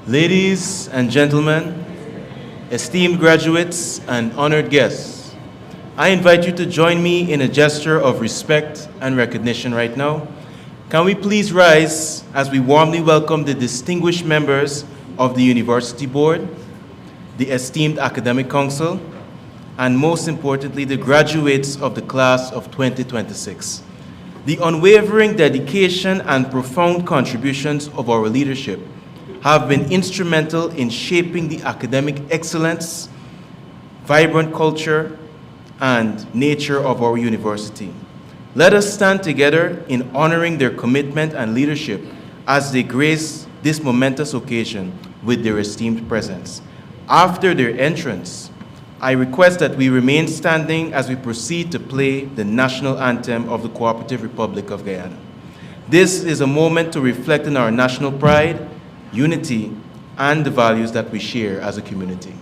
Ladies and gentlemen, esteemed graduates and honored guests, I invite you to join me in a gesture of respect and recognition right now. Can we please rise as we warmly welcome the distinguished members of the University Board, the esteemed Academic Council, and most importantly, the graduates of the class of 2026. The unwavering dedication and profound contributions of our leadership have been instrumental in shaping the academic excellence, vibrant culture, and nature of our university. Let us stand together in honoring their commitment and leadership as they grace this momentous occasion with their esteemed presence. After their entrance, I request that we remain standing as we proceed to play the national anthem of the Cooperative Republic of Guyana. This is a moment to reflect on our national pride, unity, and the values that we share as a community.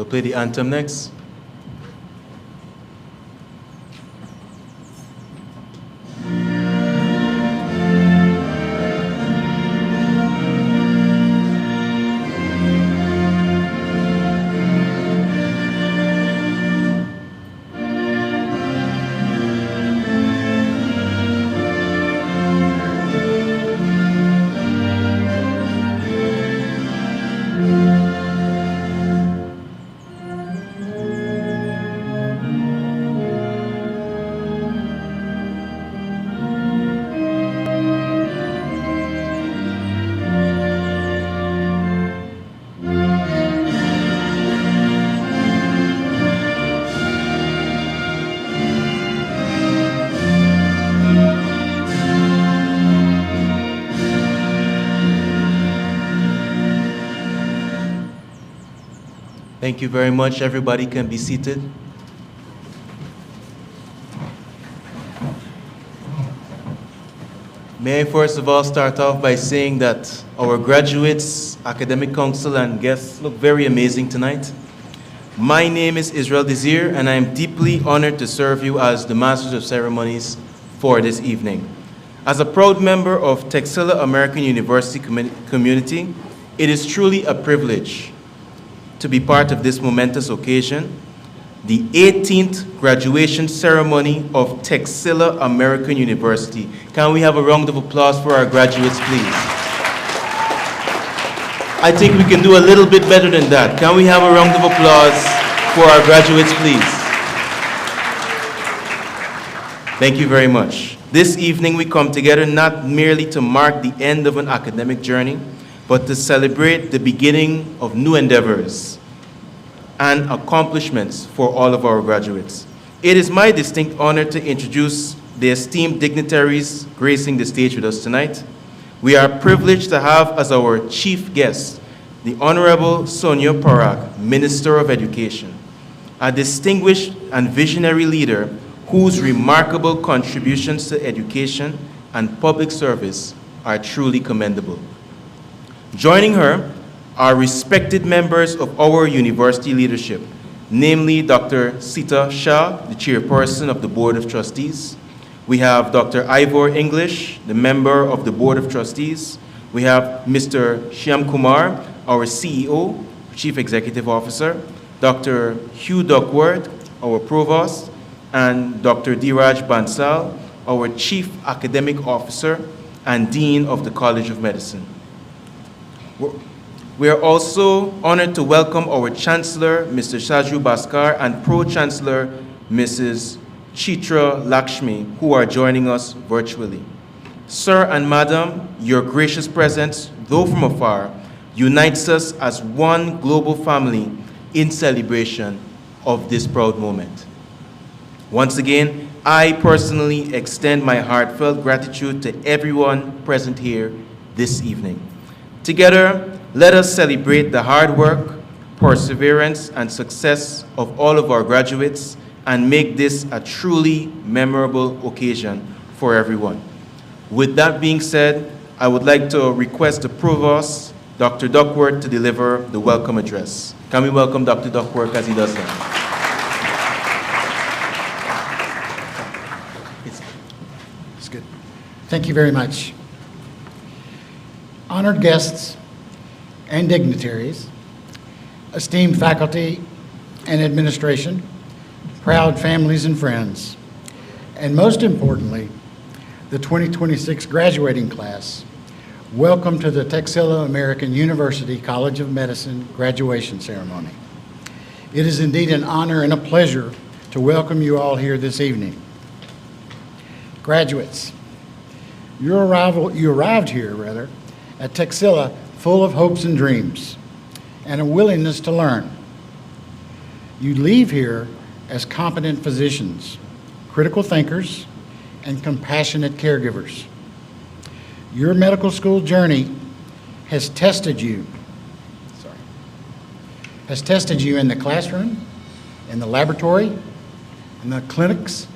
We'll play the anthem next. Thank you very much. Everybody can be seated. May I first of all start off by saying that our graduates, academic council, and guests look very amazing tonight. My name is Israel Desir, and I am deeply honored to serve you as the Masters of Ceremonies for this evening. As a proud member of Texila American University community, it is truly a privilege to be part of this momentous occasion, the 18th graduation ceremony of Texila American University. Can we have a round of applause for our graduates, please? I think we can do a little bit better than that. Can we have a round of applause for our graduates, please? Thank you very much. This evening we come together not merely to mark the end of an academic journey, but to celebrate the beginning of new endeavors and accomplishments for all of our graduates. It is my distinct honor to introduce the esteemed dignitaries gracing the stage with us tonight. We are privileged to have as our chief guest the Honorable Sonia Parag, Minister of Education, a distinguished and visionary leader whose remarkable contributions to education and public service are truly commendable. Joining her are respected members of our university leadership, namely Dr. Sita Shah, the chairperson of the Board of Trustees. We have Dr. Ivor English, the member of the Board of Trustees. We have Mr. Shyam Kumar, our CEO, Chief Executive Officer, Dr. Hugh Duckworth, our Provost, and Dr. Dheeraj Bansal, our Chief Academic Officer and Dean of the College of Medicine. We are also honored to welcome our Chancellor, Mr. Shaju Bhaskar, and Pro-Chancellor, Mrs. Chithra Lakshmi, who are joining us virtually. Sir and Madam, your gracious presence, though from afar, unites us as one global family in celebration of this proud moment. Once again, I personally extend my heartfelt gratitude to everyone present here this evening. Together, let us celebrate the hard work, perseverance, and success of all of our graduates and make this a truly memorable occasion for everyone. With that being said, I would like to request the Provost, Dr. Duckworth, to deliver the welcome address. Can we welcome Dr. Duckworth as he does that? It's good. Thank you very much. Honored guests and dignitaries, esteemed faculty and administration, proud families and friends, and most importantly, the 2026 graduating class, welcome to the Texila American University College of Medicine graduation ceremony. It is indeed an honor and a pleasure to welcome you all here this evening. Graduates, You arrived here at Texila full of hopes and dreams and a willingness to learn. You leave here as competent physicians, critical thinkers, and compassionate caregivers. Your medical school journey has tested you in the classroom, in the laboratory, in the clinics,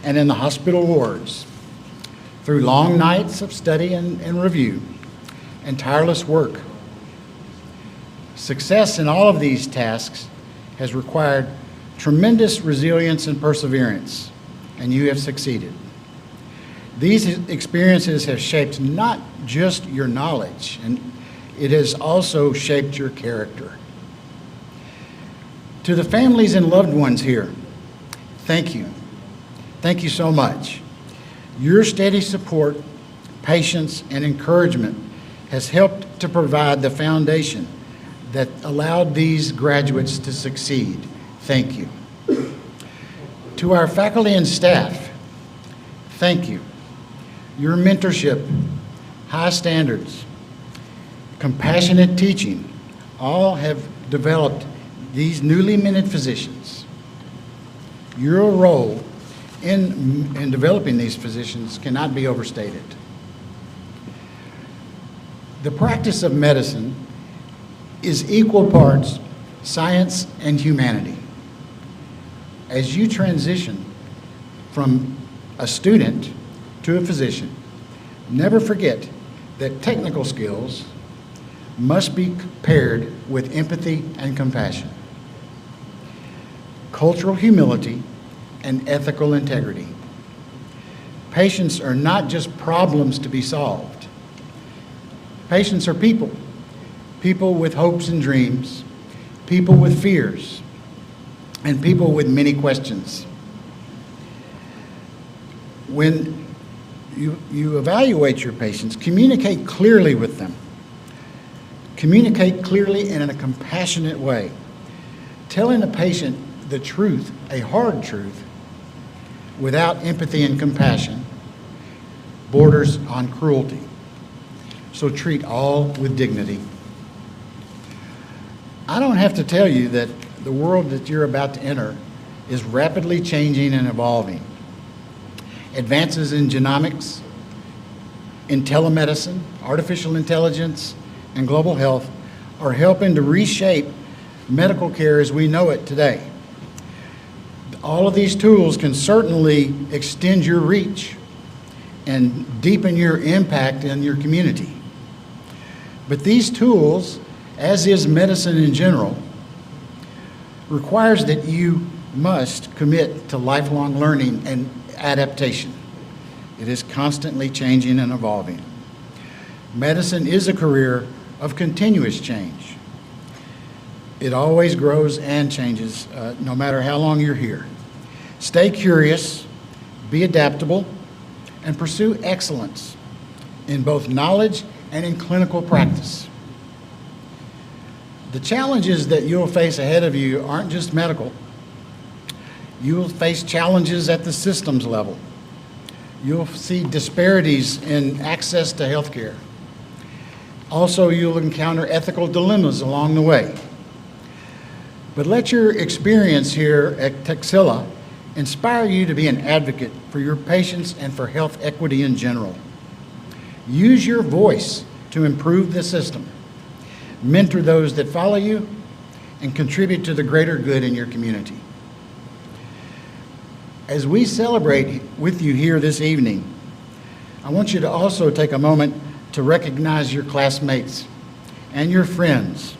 and in the hospital wards, through long nights of study and review, and tireless work. Success in all of these tasks has required tremendous resilience and perseverance, and you have succeeded. These experiences have shaped not just your knowledge, and it has also shaped your character. To the families and loved ones here, thank you. Thank you so much. Your steady support, patience, and encouragement has helped to provide the foundation that allowed these graduates to succeed. Thank you. To our faculty and staff, thank you. Your mentorship, high standards, compassionate teaching, all have developed these newly minted physicians. Your role in developing these physicians cannot be overstated. The practice of medicine is equal parts science and humanity. As you transition from a student to a physician, never forget that technical skills must be paired with empathy and compassion, cultural humility, and ethical integrity. Patients are not just problems to be solved. Patients are people, people with hopes and dreams, people with fears, and people with many questions. When you evaluate your patients, communicate clearly with them. Communicate clearly and in a compassionate way. Telling a patient the truth, a hard truth, without empathy and compassion borders on cruelty. So treat all with dignity. I don't have to tell you that the world that you're about to enter is rapidly changing and evolving. Advances in genomics, in telemedicine, artificial intelligence, and global health are helping to reshape medical care as we know it today. All of these tools can certainly extend your reach and deepen your impact in your community. But these tools, as is medicine in general, requires that you must commit to lifelong learning and adaptation. It is constantly changing and evolving. Medicine is a career of continuous change. It always grows and changes, no matter how long you're here. Stay curious, be adaptable, and pursue excellence in both knowledge and in clinical practice. The challenges that you'll face ahead of you aren't just medical. You'll face challenges at the systems level. You'll see disparities in access to health care. Also, you'll encounter ethical dilemmas along the way. But let your experience here at Texila inspire you to be an advocate for your patients and for health equity in general. Use your voice to improve the system. Mentor those that follow you and contribute to the greater good in your community. As we celebrate with you here this evening, I want you to also take a moment to recognize your classmates and your friends.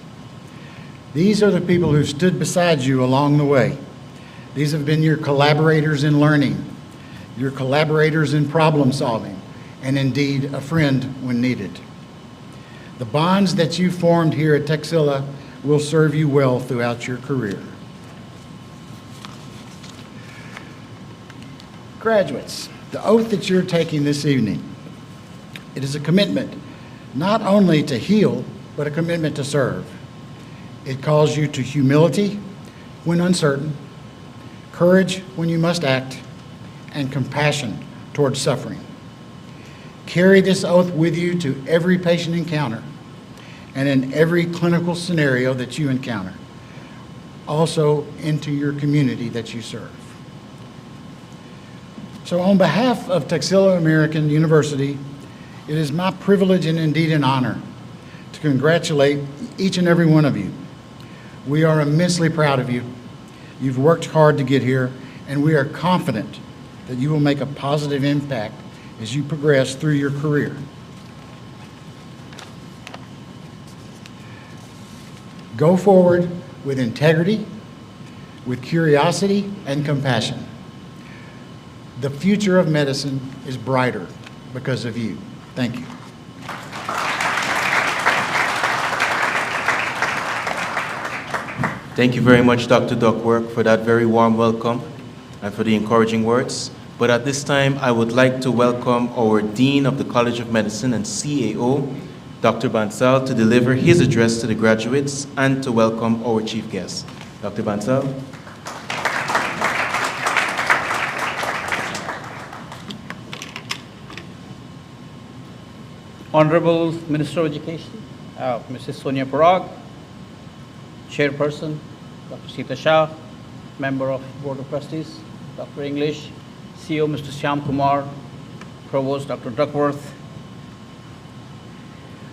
These are the people who stood beside you along the way. These have been your collaborators in learning, your collaborators in problem solving, and indeed a friend when needed. The bonds that you formed here at Texila will serve you well throughout your career. Graduates, the oath that you're taking this evening, it is a commitment not only to heal, but a commitment to serve. It calls you to humility when uncertain, courage when you must act, and compassion towards suffering. Carry this oath with you to every patient encounter and in every clinical scenario that you encounter, also into your community that you serve. So on behalf of Texila American University, it is my privilege and indeed an honor to congratulate each and every one of you. We are immensely proud of you. You've worked hard to get here, and we are confident that you will make a positive impact as you progress through your career. Go forward with integrity, with curiosity and compassion. The future of medicine is brighter because of you. Thank you. Thank you very much, Dr. Duckworth, for that very warm welcome and for the encouraging words. But at this time, I would like to welcome our Dean of the College of Medicine and CAO, Dr. Bansal, to deliver his address to the graduates and to welcome our chief guest. Dr. Bansal. Honorable Minister of Education, Mrs. Sonia Parag, Chairperson, Dr. Sita Shah, Member of Board of Trustees, Dr. English, CEO, Mr. Shyam Kumar, Provost, Dr. Duckworth,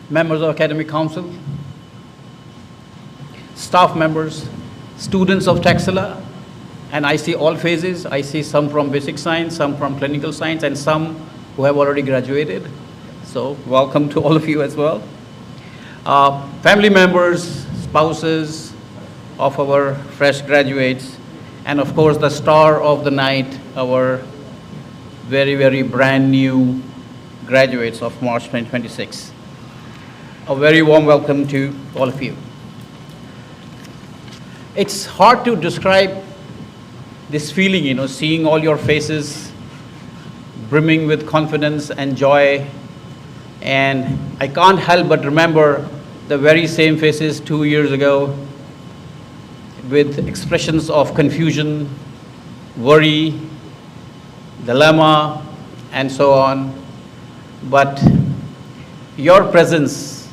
members of Academic Council, staff members, students of Texila, and I see all phases. I see some from basic science, some from clinical science, and some who have already graduated. So welcome to all of you as well. Family members, spouses of our fresh graduates, and of course the star of the night, our very, very brand new graduates of March 2026. A very warm welcome to all of you. It's hard to describe this feeling, seeing all your faces brimming with confidence and joy. And I can't help but remember the very same faces 2 years ago with expressions of confusion, worry, dilemma, and so on. But your presence,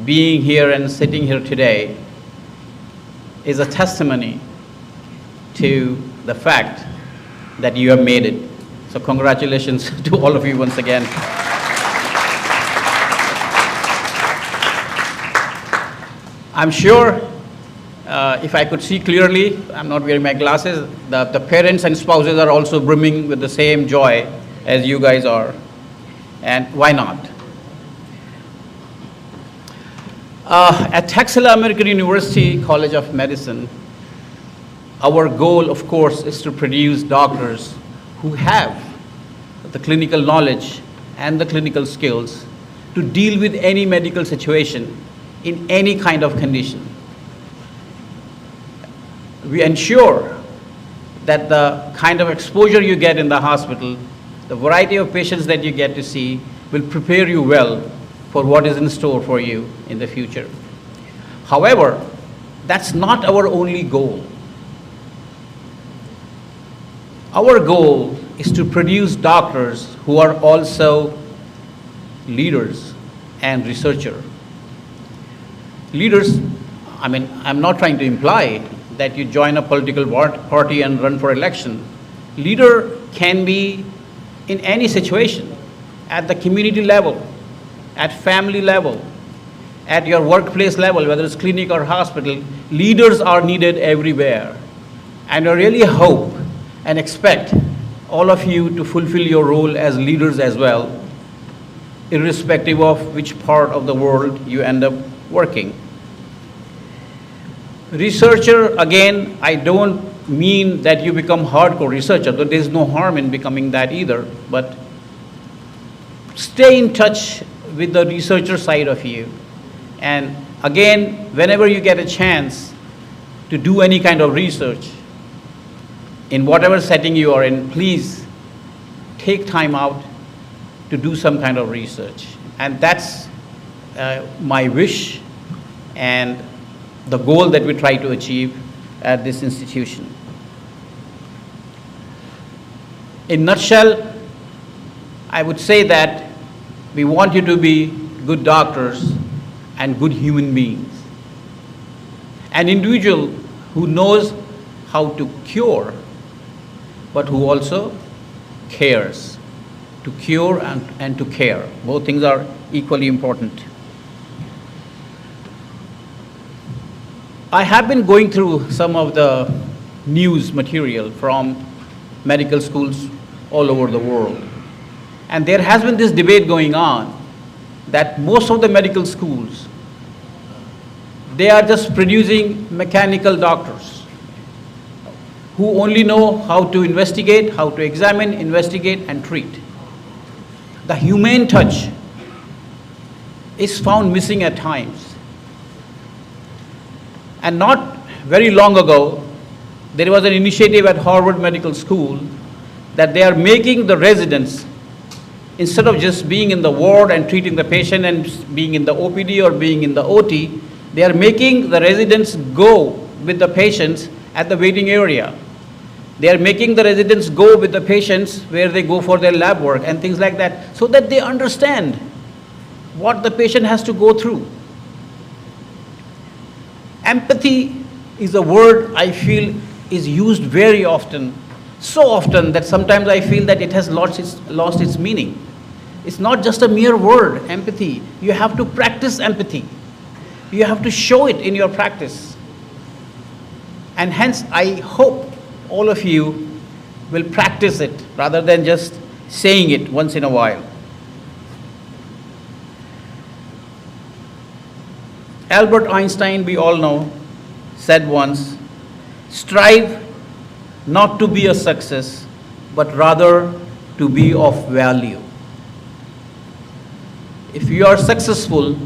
being here and sitting here today, is a testimony to the fact that you have made it. So congratulations to all of you once again. I'm sure if I could see clearly, I'm not wearing my glasses, the parents and spouses are also brimming with the same joy as you guys are. And why not? At Texila American University College of Medicine, our goal, of course, is to produce doctors who have the clinical knowledge and the clinical skills to deal with any medical situation in any kind of condition. We ensure that the kind of exposure you get in the hospital, the variety of patients that you get to see, will prepare you well for what is in store for you in the future. However, that's not our only goal. Our goal is to produce doctors who are also leaders and researchers. Leaders, I'm not trying to imply that you join a political party and run for election. Leader can be in any situation, at the community level, at family level, at your workplace level, whether it's clinic or hospital. Leaders are needed everywhere. And I really hope and expect all of you to fulfill your role as leaders as well, irrespective of which part of the world you end up working. Researcher, again, I don't mean that you become hardcore researcher, though there's no harm in becoming that either, but stay in touch with the researcher side of you. And again, whenever you get a chance to do any kind of research, in whatever setting you are in, please take time out to do some kind of research. And that's my wish and the goal that we try to achieve at this institution. In a nutshell, I would say that We want you to be good doctors and good human beings. An individual who knows how to cure, but who also cares. To cure and to care. Both things are equally important. I have been going through some of the news material from medical schools all over the world. And there has been this debate going on that most of the medical schools, they are just producing mechanical doctors who only know how to investigate, how to examine, investigate, and treat. The humane touch is found missing at times. And not very long ago, there was an initiative at Harvard Medical School that they are making the residents, instead of just being in the ward and treating the patient and being in the OPD or being in the OT, they are making the residents go with the patients at the waiting area. They are making the residents go with the patients where they go for their lab work and things like that, so that they understand what the patient has to go through. Empathy is a word I feel is used very often, so often that sometimes I feel that it has lost its meaning. It's not just a mere word, empathy. You have to practice empathy. You have to show it in your practice. And hence, I hope all of you will practice it rather than just saying it once in a while. Albert Einstein, we all know, said once, strive not to be a success, but rather to be of value. If you are successful,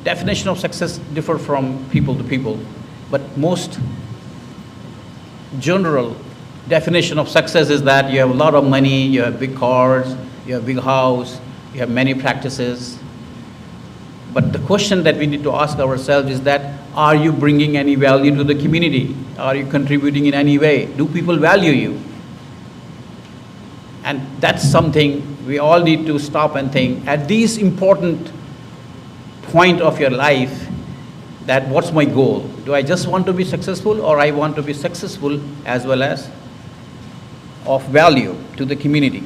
definition of success differ from people to people, but most general definition of success is that you have a lot of money, you have big cars, you have a big house, you have many practices. But the question that we need to ask ourselves is that, are you bringing any value to the community? Are you contributing in any way? Do people value you? And that's something we all need to stop and think at this important point of your life, that what's my goal? Do I just want to be successful, or I want to be successful as well as of value to the community?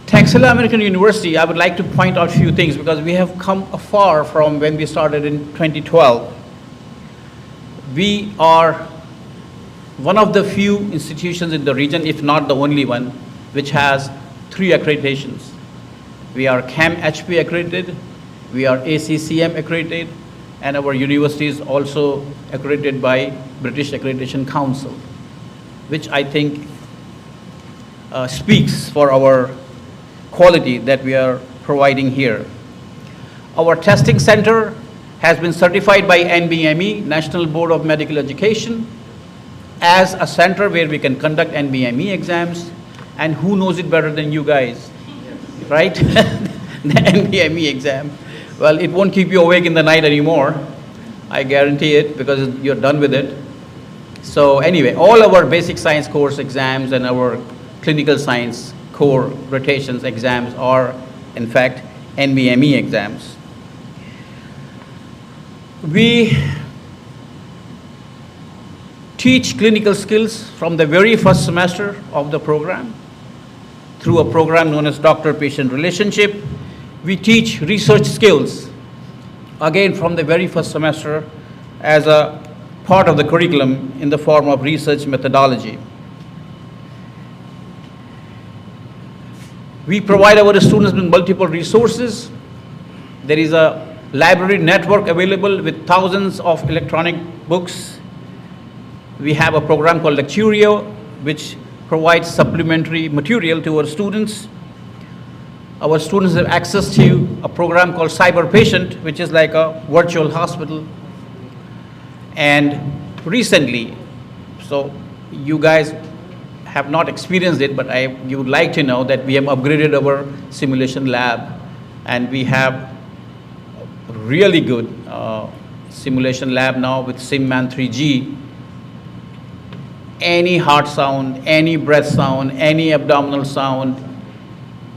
Texila American University, I would like to point out a few things because we have come far from when we started in 2012. We are one of the few institutions in the region, if not the only one, which has 3 accreditations. We are CAM-HP accredited, we are ACCM accredited, and our university is also accredited by British Accreditation Council, which I think speaks for our quality that we are providing here. Our testing center has been certified by NBME, National Board of Medical Education, as a center where we can conduct NBME exams, and who knows it better than you guys, right? The NBME exam. Well, it won't keep you awake in the night anymore, I guarantee it, because you're done with it. So anyway, all our basic science course exams and our clinical science core rotations exams are, in fact, NBME exams. We teach clinical skills from the very first semester of the program through a program known as doctor-patient relationship. We teach research skills, again from the very first semester, as a part of the curriculum in the form of research methodology. We provide our students with multiple resources. There is a library network available with thousands of electronic books. We have a program called Lecturio, which provides supplementary material to our students. Our students have access to a program called Cyber Patient, which is like a virtual hospital. And recently, so you guys have not experienced it, but you would like to know that we have upgraded our simulation lab, and we have a really good simulation lab now with SimMan 3G. Any heart sound, any breath sound, any abdominal sound,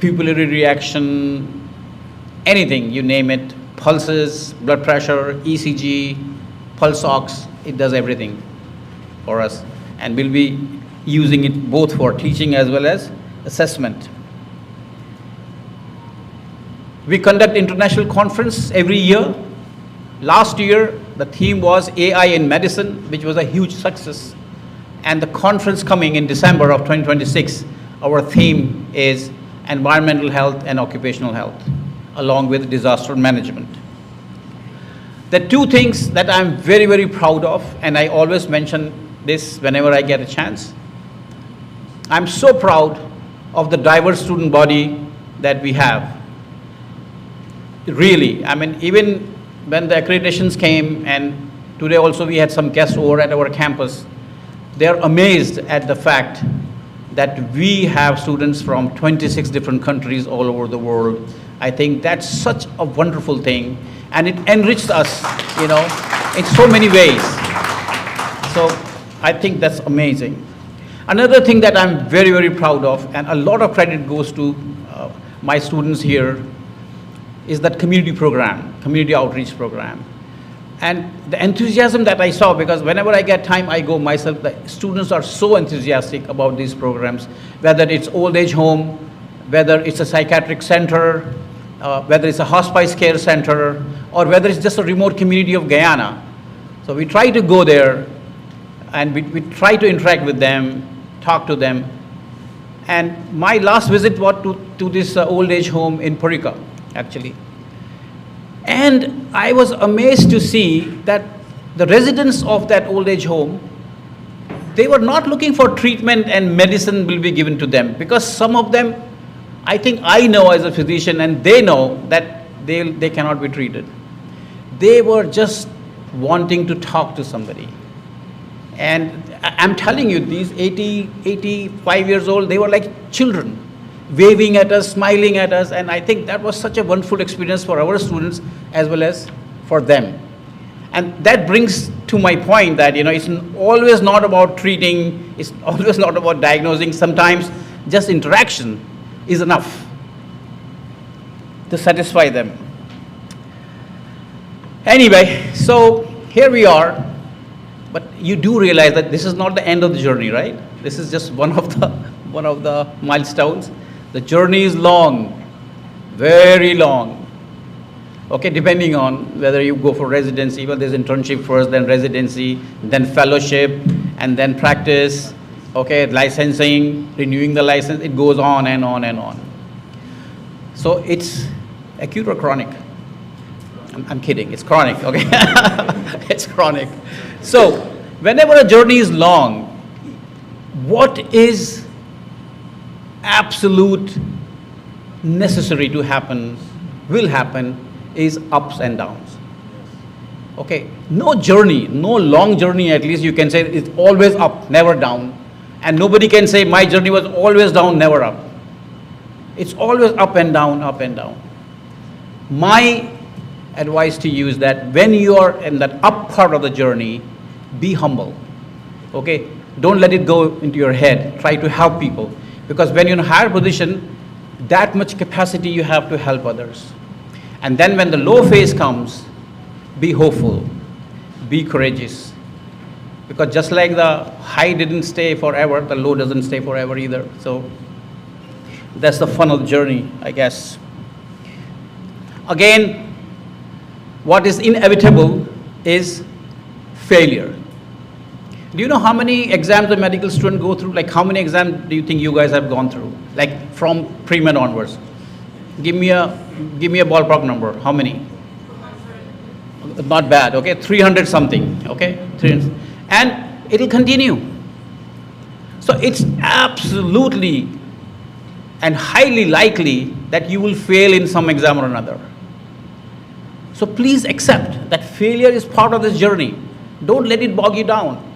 pupillary reaction, anything, you name it, pulses, blood pressure, ECG, pulse ox, it does everything for us. And we'll be using it both for teaching as well as assessment. We conduct international conference every year. Last year, the theme was AI in medicine, which was a huge success. And the conference coming in December of 2026, our theme is environmental health and occupational health, along with disaster management. The two things that I'm very, very proud of, and I always mention this whenever I get a chance. I'm so proud of the diverse student body that we have. Really, I mean, even when the accreditations came, and today also we had some guests over at our campus, they're amazed at the fact that we have students from 26 different countries all over the world. I think that's such a wonderful thing, and it enriched us, you know, in so many ways. So I think that's amazing. Another thing that I'm very, very proud of, and a lot of credit goes to my students here, is that community program, community outreach program. And the enthusiasm that I saw, because whenever I get time, I go myself, the students are so enthusiastic about these programs, whether it's old age home, whether it's a psychiatric center, whether it's a hospice care center, or whether it's just a remote community of Guyana. So we try to go there, and we try to interact with them, talk to them. And my last visit was to this old age home in Parag, actually. And I was amazed to see that the residents of that old age home, they were not looking for treatment and medicine will be given to them, because some of them, I think I know as a physician, and they know that they cannot be treated. They were just wanting to talk to somebody. And I'm telling you, these 85 years old, they were like children, waving at us, smiling at us, and I think that was such a wonderful experience for our students as well as for them. And that brings to my point that, you know, it's always not about treating, it's always not about diagnosing. Sometimes just interaction is enough to satisfy them. Anyway, so here we are, but you do realize that this is not the end of the journey, right? This is just one of the milestones. The journey is long, very long. Okay, depending on whether you go for residency, well, there's internship first, then residency, then fellowship, and then practice, okay, licensing, renewing the license, it goes on and on and on. So it's acute or chronic? I'm kidding, it's chronic, okay? It's chronic. So whenever a journey is long, what is absolute necessary to happen, will happen, is ups and downs. Okay, no journey, no long journey at least you can say it's always up, never down. And nobody can say my journey was always down, never up. It's always up and down, up and down. My advice to you is that when you are in that up part of the journey, be humble. Okay, don't let it go into your head. Try to help people. Because when you're in a higher position, that much capacity you have to help others. And then when the low phase comes, be hopeful, be courageous. Because just like the high didn't stay forever, the low doesn't stay forever either. So that's the fun of the journey, I guess. Again, what is inevitable is failure. Do you know how many exams a medical student go through? Like how many exams do you think you guys have gone through? Like from pre-med onwards? Give me a ballpark number. How many? Not bad, okay? 300 something, okay? 300. And it'll continue. So it's absolutely and highly likely that you will fail in some exam or another. So please accept that failure is part of this journey. Don't let it bog you down.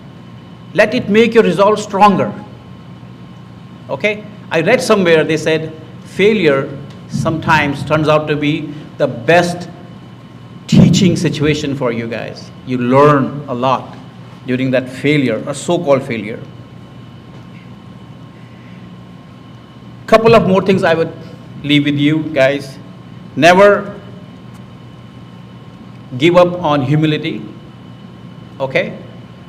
Let it make your resolve stronger. Okay? I read somewhere they said failure sometimes turns out to be the best teaching situation for you guys. You learn a lot during that failure, or so-called failure. Couple of more things I would leave with you guys. Never give up on humility, okay?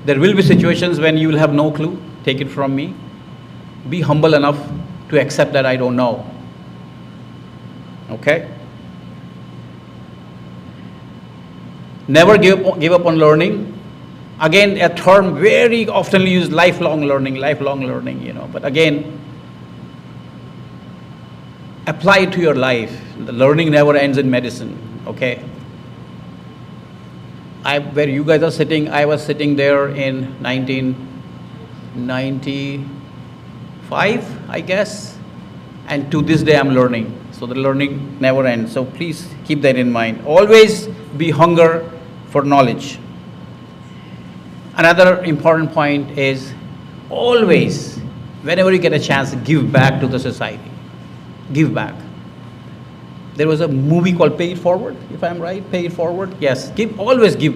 There will be situations when you will have no clue, take it from me. Be humble enough to accept that I don't know, okay? Never give up on learning. Again, a term very often used, lifelong learning, you know. But again, apply it to your life. The learning never ends in medicine, okay? Where you guys are sitting, I was sitting there in 1995, I guess. And to this day, I'm learning. So the learning never ends. So please keep that in mind. Always be hunger for knowledge. Another important point is always, whenever you get a chance, give back to the society. Give back. There was a movie called Pay It Forward, if I'm right, Pay It Forward. Yes, always give,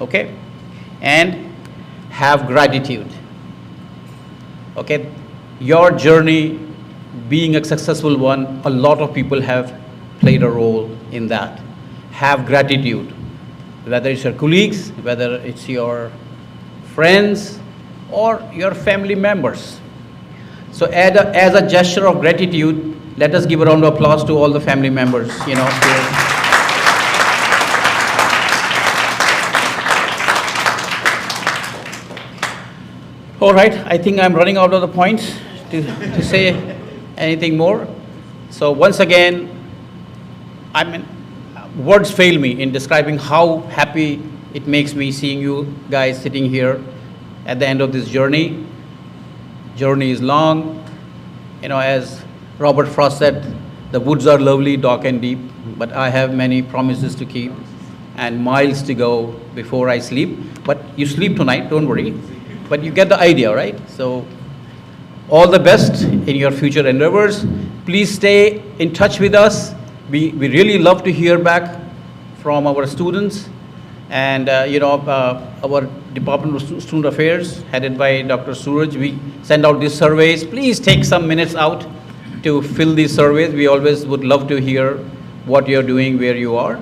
okay? And have gratitude, okay? Your journey being a successful one, a lot of people have played a role in that. Have gratitude, whether it's your colleagues, whether it's your friends, or your family members. So as a gesture of gratitude, let us give a round of applause to all the family members, you know. All right, I think I'm running out of the points to say anything more. So once again, words fail me in describing how happy it makes me seeing you guys sitting here at the end of this journey. Journey is long, you know, as Robert Frost said, the woods are lovely, dark and deep, but I have many promises to keep and miles to go before I sleep. But you sleep tonight, don't worry. But you get the idea, right? So all the best in your future endeavors. Please stay in touch with us. We really love to hear back from our students. And our Department of Student Affairs, headed by Dr. Suraj, we send out these surveys. Please take some minutes out to fill these surveys. We always would love to hear what you're doing, where you are.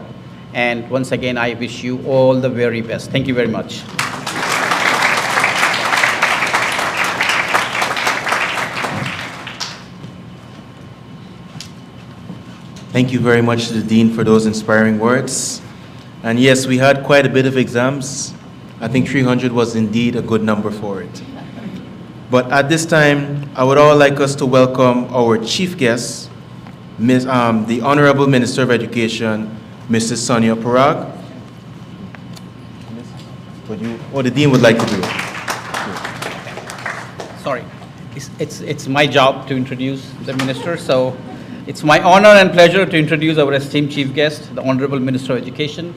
And once again, I wish you all the very best. Thank you very much. Thank you very much to the Dean for those inspiring words. And yes, we had quite a bit of exams. I think 300 was indeed a good number for it. But at this time, I would all like us to welcome our chief guest, the Honorable Minister of Education, Mrs. Sonia Parag. The Dean would like to do it. Sorry, it's my job to introduce the minister, so it's my honor and pleasure to introduce our esteemed chief guest, the Honorable Minister of Education,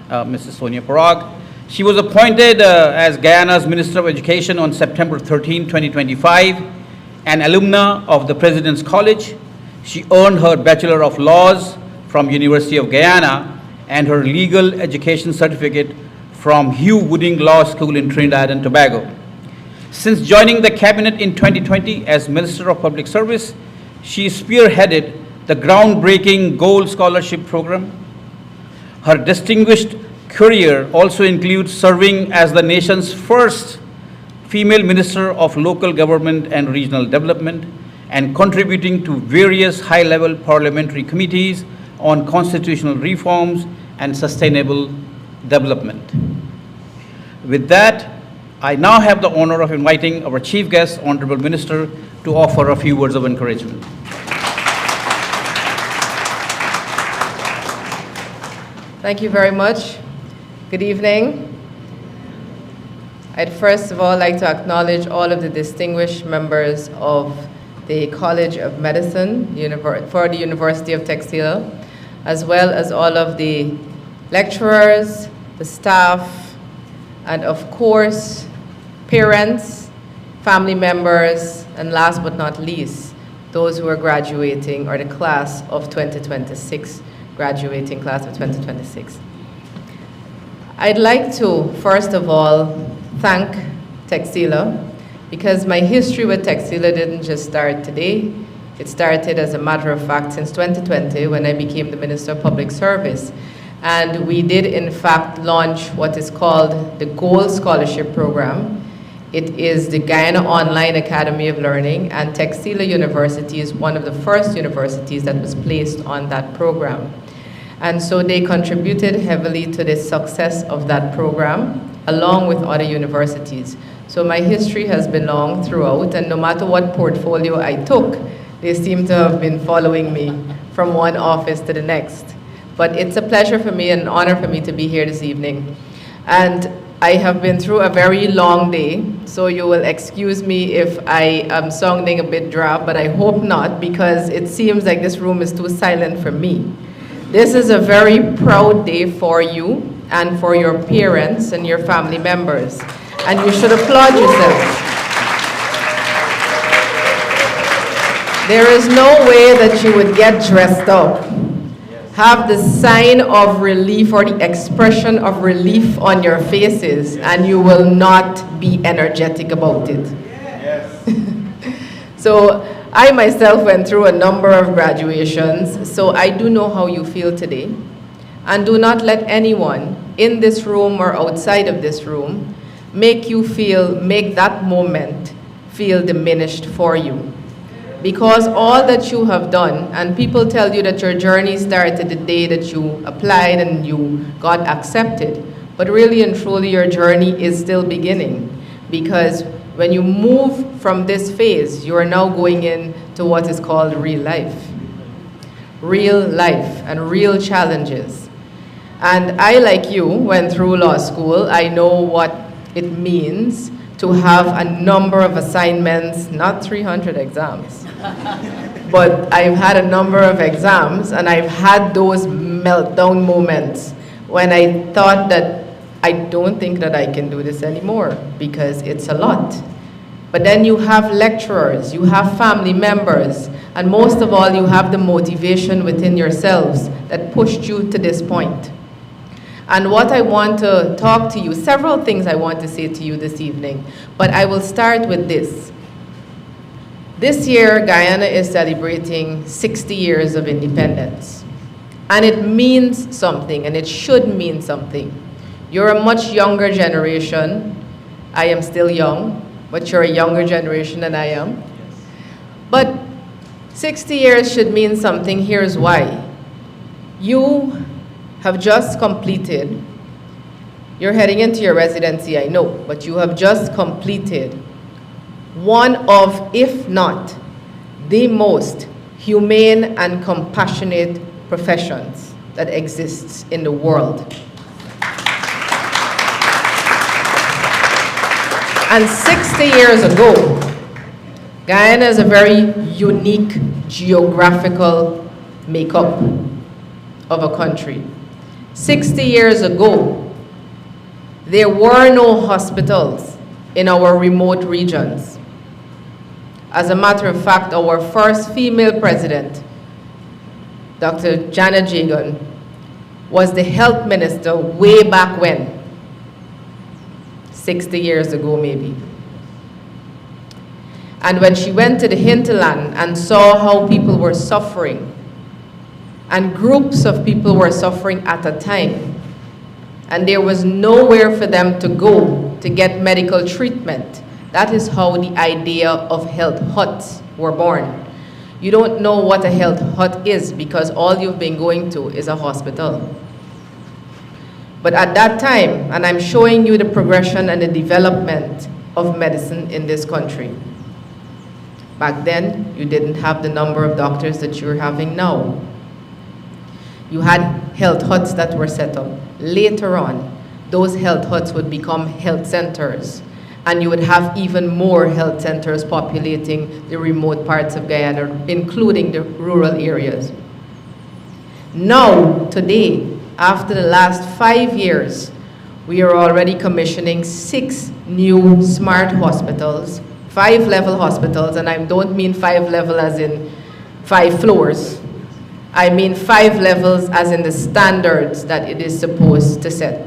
Mrs. Sonia Parag. She was appointed as Guyana's Minister of Education on September 13, 2025, an alumna of the President's College. She earned her Bachelor of Laws from University of Guyana and her legal education certificate from Hugh Wooding Law School in Trinidad and Tobago. Since joining the cabinet in 2020 as Minister of Public Service, she spearheaded the groundbreaking Gold Scholarship Program. Her distinguished career also includes serving as the nation's first female Minister of Local Government and Regional Development and contributing to various high-level parliamentary committees on constitutional reforms and sustainable development. With that, I now have the honor of inviting our chief guest, Honorable Minister, to offer a few words of encouragement. Thank you very much. Good evening. I'd first of all like to acknowledge all of the distinguished members of the College of Medicine for the University of Texila, as well as all of the lecturers, the staff, and of course, parents, family members, and last but not least, those who are graduating, or the class of 2026, graduating class of 2026. I'd like to, first of all, thank Texila, because my history with Texila didn't just start today. It started, as a matter of fact, since 2020 when I became the Minister of Public Service. And we did, in fact, launch what is called the Gold Scholarship Program. It is the Guyana Online Academy of Learning, and Texila University is one of the first universities that was placed on that program. And so they contributed heavily to the success of that program, along with other universities. So my history has been long throughout, and no matter what portfolio I took, they seem to have been following me from one office to the next. But it's a pleasure for me and an honor for me to be here this evening. And I have been through a very long day, so you will excuse me if I am sounding a bit drab, but I hope not, because it seems like this room is too silent for me. This is a very proud day for you and for your parents and your family members, and you should applaud yourselves. There is no way that you would get dressed up, have the sign of relief or the expression of relief on your faces, and you will not be energetic about it. Yes. So I myself went through a number of graduations, so I do know how you feel today. And do not let anyone in this room or outside of this room make that moment feel diminished for you. Because all that you have done, and people tell you that your journey started the day that you applied and you got accepted, but really and truly your journey is still beginning. Because when you move from this phase, you are now going into what is called real life. Real life and real challenges. And I, like you, went through law school. I know what it means to have a number of assignments, not 300 exams. But I've had a number of exams, and I've had those meltdown moments when I thought that I don't think that I can do this anymore because it's a lot. But then you have lecturers, you have family members, and most of all, you have the motivation within yourselves that pushed you to this point. And what I want to talk to you, several things I want to say to you this evening, but I will start with this. This year, Guyana is celebrating 60 years of independence. And it means something, and it should mean something. You're a much younger generation. I am still young, but you're a younger generation than I am. But 60 years should mean something. Here's why. You have just completed, you're heading into your residency, I know, but you have just completed one of, if not, the most humane and compassionate professions that exists in the world. And 60 years ago, Guyana is a very unique geographical makeup of a country. 60 years ago, there were no hospitals in our remote regions. As a matter of fact, our first female president, Dr. Janet Jagan, was the health minister way back when, 60 years ago maybe. And when she went to the hinterland and saw how people were suffering, and groups of people were suffering at a time, and there was nowhere for them to go to get medical treatment. That is how the idea of health huts were born. You don't know what a health hut is because all you've been going to is a hospital. But at that time, and I'm showing you the progression and the development of medicine in this country. Back then, you didn't have the number of doctors that you're having now. You had health huts that were set up. Later on, those health huts would become health centers. And you would have even more health centers populating the remote parts of Guyana, including the rural areas. Now, today, after the last 5 years, we are already commissioning 6 new smart hospitals, 5-level hospitals, and I don't mean 5-level as in 5 floors. I mean 5 levels as in the standards that it is supposed to set.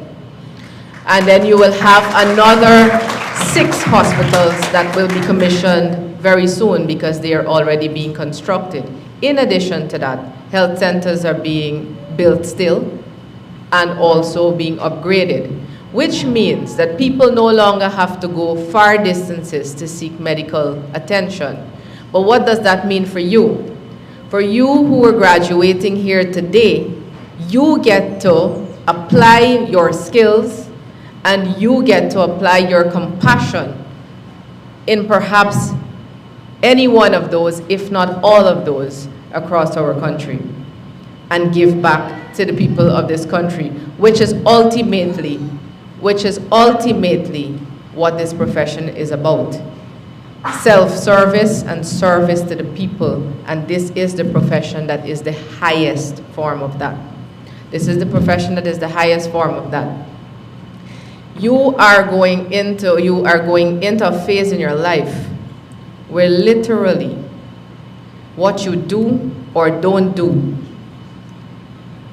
And then you will have another 6 hospitals that will be commissioned very soon because they are already being constructed. In addition to that, health centers are being built still and also being upgraded, which means that people no longer have to go far distances to seek medical attention. But what does that mean for you? For you who are graduating here today, you get to apply your skills and you get to apply your compassion in perhaps any one of those, if not all of those, across our country, and give back to the people of this country, which is ultimately what this profession is about. Self-service and service to the people, and this is the profession that is the highest form of that. This is the profession that is the highest form of that. You are going into a phase in your life where literally what you do or don't do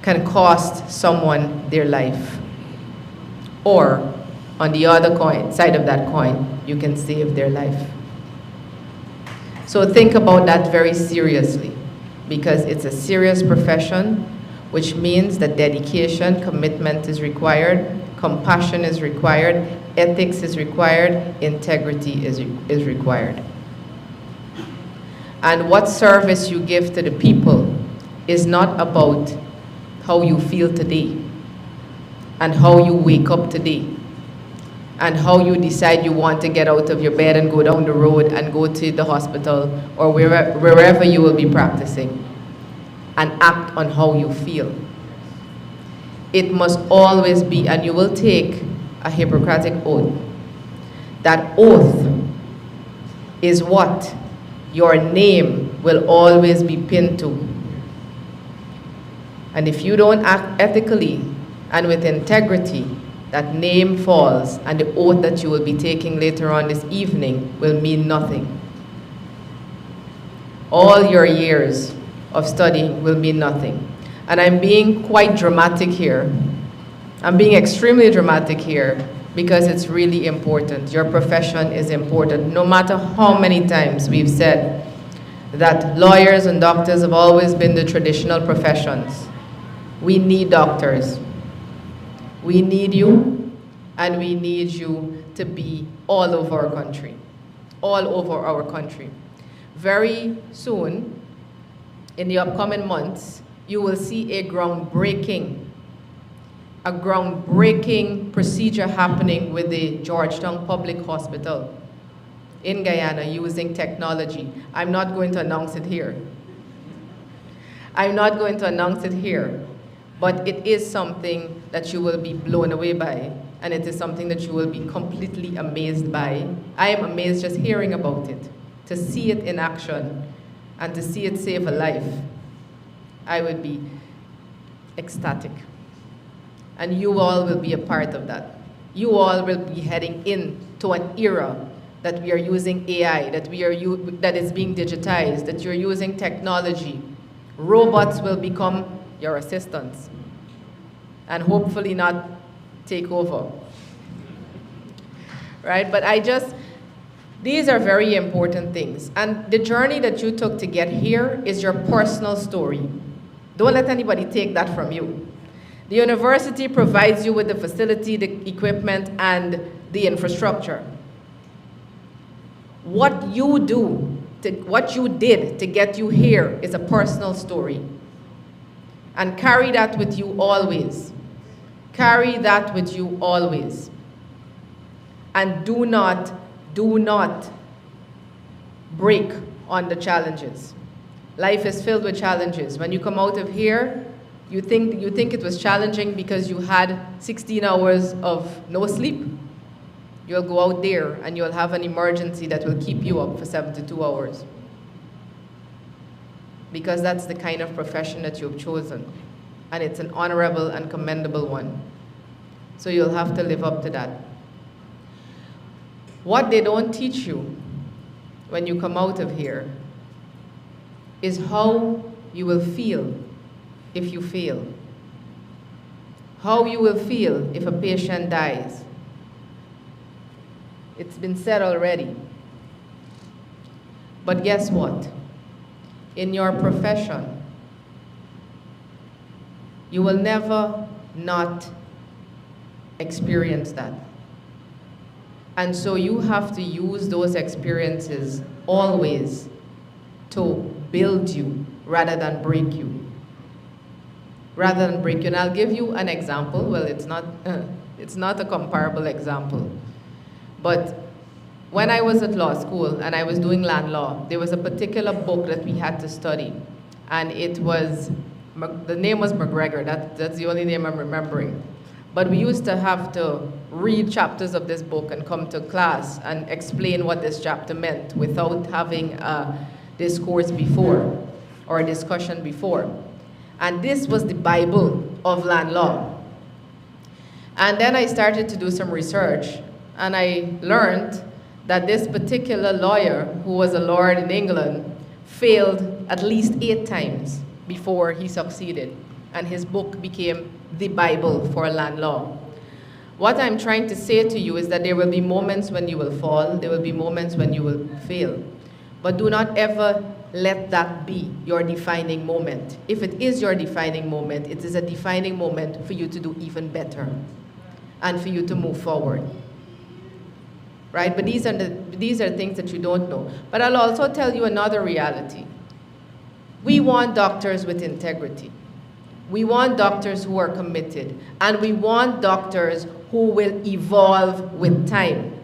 can cost someone their life. Or on the other side of that coin, you can save their life. So think about that very seriously, because it's a serious profession, which means that dedication, commitment is required, compassion is required, ethics is required, integrity is required. And what service you give to the people is not about how you feel today and how you wake up today and how you decide you want to get out of your bed and go down the road and go to the hospital or wherever you will be practicing, and act on how you feel. It must always be, and you will take a Hippocratic oath. That oath is what your name will always be pinned to. And if you don't act ethically and with integrity, that name falls, and the oath that you will be taking later on this evening will mean nothing. All your years of studying will mean nothing. And I'm being quite dramatic here. I'm being extremely dramatic here because it's really important. Your profession is important. No matter how many times we've said that lawyers and doctors have always been the traditional professions. We need doctors. We need you, and we need you to be all over our country. All over our country. Very soon, in the upcoming months, you will see a groundbreaking procedure happening with the Georgetown Public Hospital in Guyana using technology. I'm not going to announce it here. I'm not going to announce it here, but it is something that you will be blown away by, and it is something that you will be completely amazed by. I am amazed just hearing about it. To see it in action and to see it save a life, I would be ecstatic. And you all will be a part of that. You all will be heading into an era that we are using AI, that is being digitized, that you're using technology. Robots will become your assistants and hopefully not take over. Right? But these are very important things. And the journey that you took to get here is your personal story. Don't let anybody take that from you. The university provides you with the facility, the equipment, and the infrastructure. What you did to get you here is a personal story. And carry that with you always. Carry that with you always. And do not break on the challenges. Life is filled with challenges. When you come out of here, you think it was challenging because you had 16 hours of no sleep. You'll go out there and you'll have an emergency that will keep you up for 72 hours. Because that's the kind of profession that you've chosen. And it's an honorable and commendable one. So you'll have to live up to that. What they don't teach you when you come out of here is how you will feel if you fail. How you will feel if a patient dies. It's been said already. But guess what? In your profession, you will never not experience that. And so you have to use those experiences always to build you rather than break you. Rather than break you. And I'll give you an example. Well, it's not a comparable example. But when I was at law school and I was doing land law, there was a particular book that we had to study. And it was, the name was McGregor. That's the only name I'm remembering. But we used to have to read chapters of this book and come to class and explain what this chapter meant without having a discourse before or a discussion before. And this was the Bible of land law. And then I started to do some research, and I learned that this particular lawyer, who was a lord in England, failed at least 8 times before he succeeded. And his book became the Bible for land law. What I'm trying to say to you is that there will be moments when you will fall, there will be moments when you will fail. But do not ever let that be your defining moment. If it is your defining moment, it is a defining moment for you to do even better and for you to move forward. Right? But these are things that you don't know. But I'll also tell you another reality. We want doctors with integrity. We want doctors who are committed, and we want doctors who will evolve with time.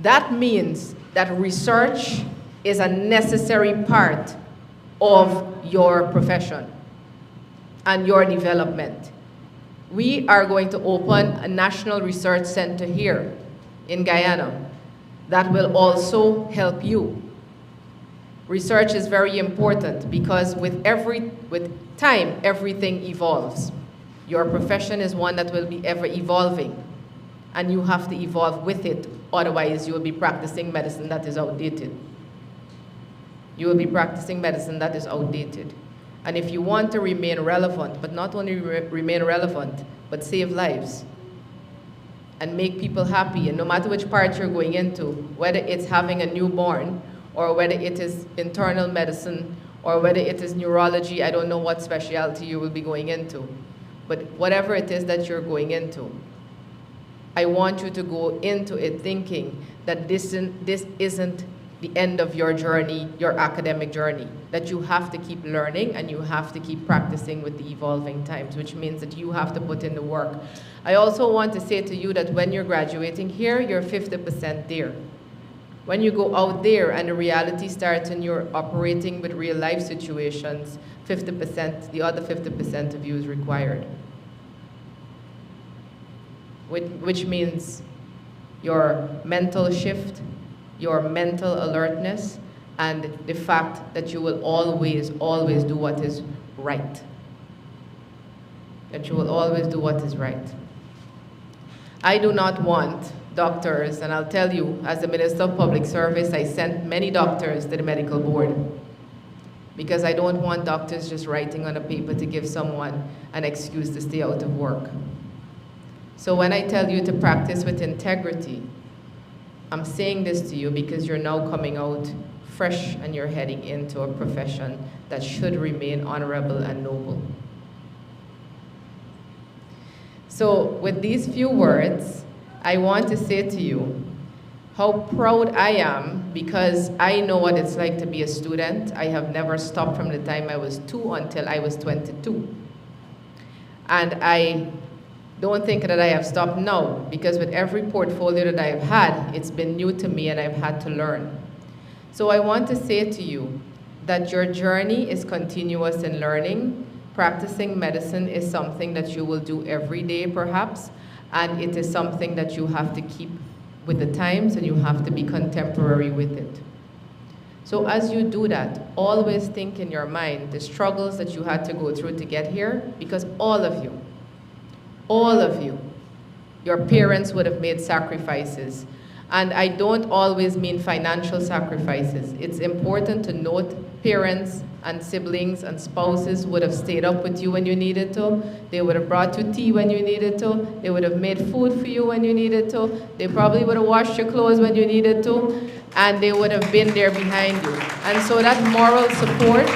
That means that research is a necessary part of your profession and your development. We are going to open a national research center here in Guyana that will also help you. Research is very important because with time, everything evolves. Your profession is one that will be ever evolving, and you have to evolve with it, otherwise you will be practicing medicine that is outdated. You will be practicing medicine that is outdated. And if you want to remain relevant, but not only remain relevant, but save lives and make people happy, and no matter which part you're going into, whether it's having a newborn, or whether it is internal medicine, or whether it is neurology, I don't know what specialty you will be going into. But whatever it is that you're going into, I want you to go into it thinking that this isn't the end of your journey, your academic journey, that you have to keep learning and you have to keep practicing with the evolving times, which means that you have to put in the work. I also want to say to you that when you're graduating here, you're 50% there. When you go out there and the reality starts and you're operating with real life situations, 50%, the other 50% of you is required. Which means your mental shift, your mental alertness, and the fact that you will always, always do what is right. That you will always do what is right. I do not want doctors, and I'll tell you, as the Minister of Public Service, I sent many doctors to the medical board because I don't want doctors just writing on a paper to give someone an excuse to stay out of work. So when I tell you to practice with integrity, I'm saying this to you because you're now coming out fresh and you're heading into a profession that should remain honorable and noble. So with these few words, I want to say to you how proud I am because I know what it's like to be a student. I have never stopped from the time I was 2 until I was 22. And I don't think that I have stopped now because with every portfolio that I've had, it's been new to me and I've had to learn. So I want to say to you that your journey is continuous in learning. Practicing medicine is something that you will do every day perhaps, and it is something that you have to keep with the times and you have to be contemporary with it. So as you do that, always think in your mind the struggles that you had to go through to get here, because all of you, your parents would have made sacrifices, And I don't always mean financial sacrifices. It's important to note parents and siblings and spouses would have stayed up with you when you needed to. They would have brought you tea when you needed to. They would have made food for you when you needed to. They probably would have washed your clothes when you needed to. And they would have been there behind you. And so that moral support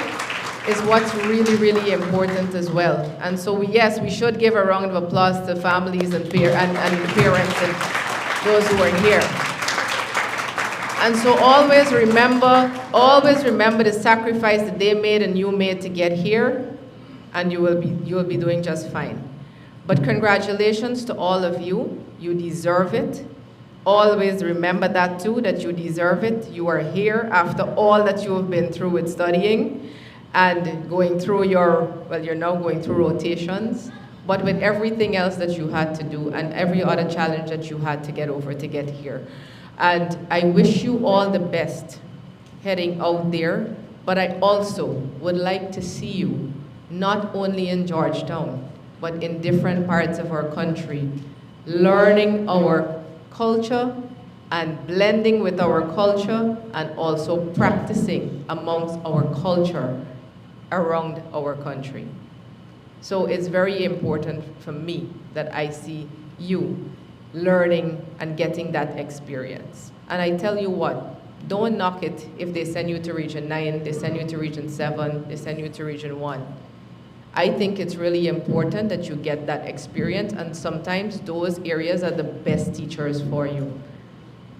is what's really, really important as well. And so yes, we should give a round of applause to families and parents and those who are here. And so always remember the sacrifice that they made and you made to get here, and you will be doing just fine. But congratulations to all of you. You deserve it. Always remember that too, that you deserve it. You are here after all that you have been through with studying and going through you're now going through rotations, but with everything else that you had to do and every other challenge that you had to get over to get here. And I wish you all the best heading out there, but I also would like to see you not only in Georgetown, but in different parts of our country, learning our culture and blending with our culture and also practicing amongst our culture around our country. So it's very important for me that I see you learning and getting that experience. And I tell you what, don't knock it if they send you to Region 9, they send you to Region 7, they send you to Region 1. I think it's really important that you get that experience, and sometimes those areas are the best teachers for you.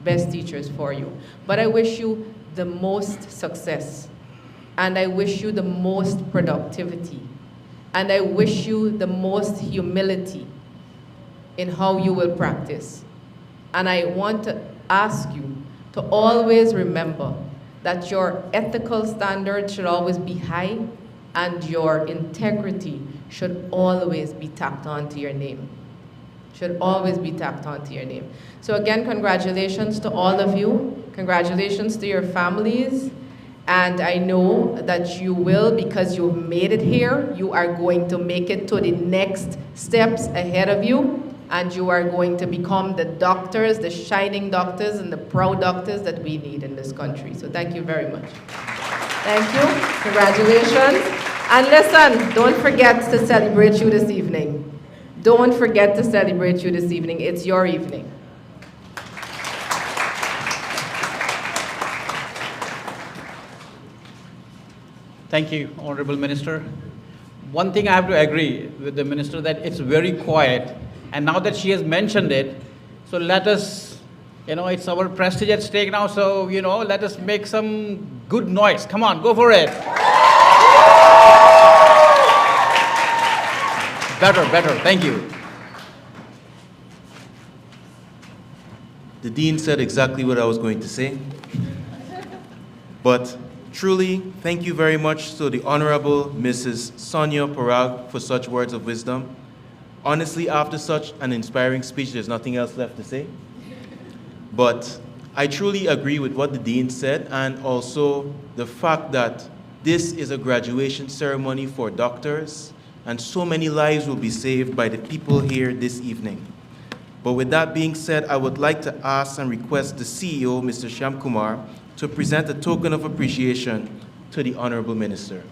Best teachers for you. But I wish you the most success, and I wish you the most productivity, and I wish you the most humility in how you will practice. And I want to ask you to always remember that your ethical standards should always be high and your integrity should always be tacked onto your name. Should always be tacked onto your name. So again, congratulations to all of you. Congratulations to your families. And I know that you will, because you've made it here, you are going to make it to the next steps ahead of you. And you are going to become the doctors, the shining doctors, and the proud doctors that we need in this country. So thank you very much. Thank you. Congratulations. And listen, don't forget to celebrate you this evening. Don't forget to celebrate you this evening. It's your evening. Thank you, Honorable Minister. One thing I have to agree with the Minister, that it's very quiet. And now that she has mentioned it, so let us, it's our prestige at stake now, so, let us make some good noise. Come on, go for it. Better, thank you. The Dean said exactly what I was going to say. But truly, thank you very much to the Honorable Mrs. Sonia Parag for such words of wisdom. Honestly, after such an inspiring speech, there's nothing else left to say. But I truly agree with what the Dean said, and also the fact that this is a graduation ceremony for doctors, and so many lives will be saved by the people here this evening. But with that being said, I would like to ask and request the CEO, Mr. Shyam Kumar, to present a token of appreciation to the Honorable Minister.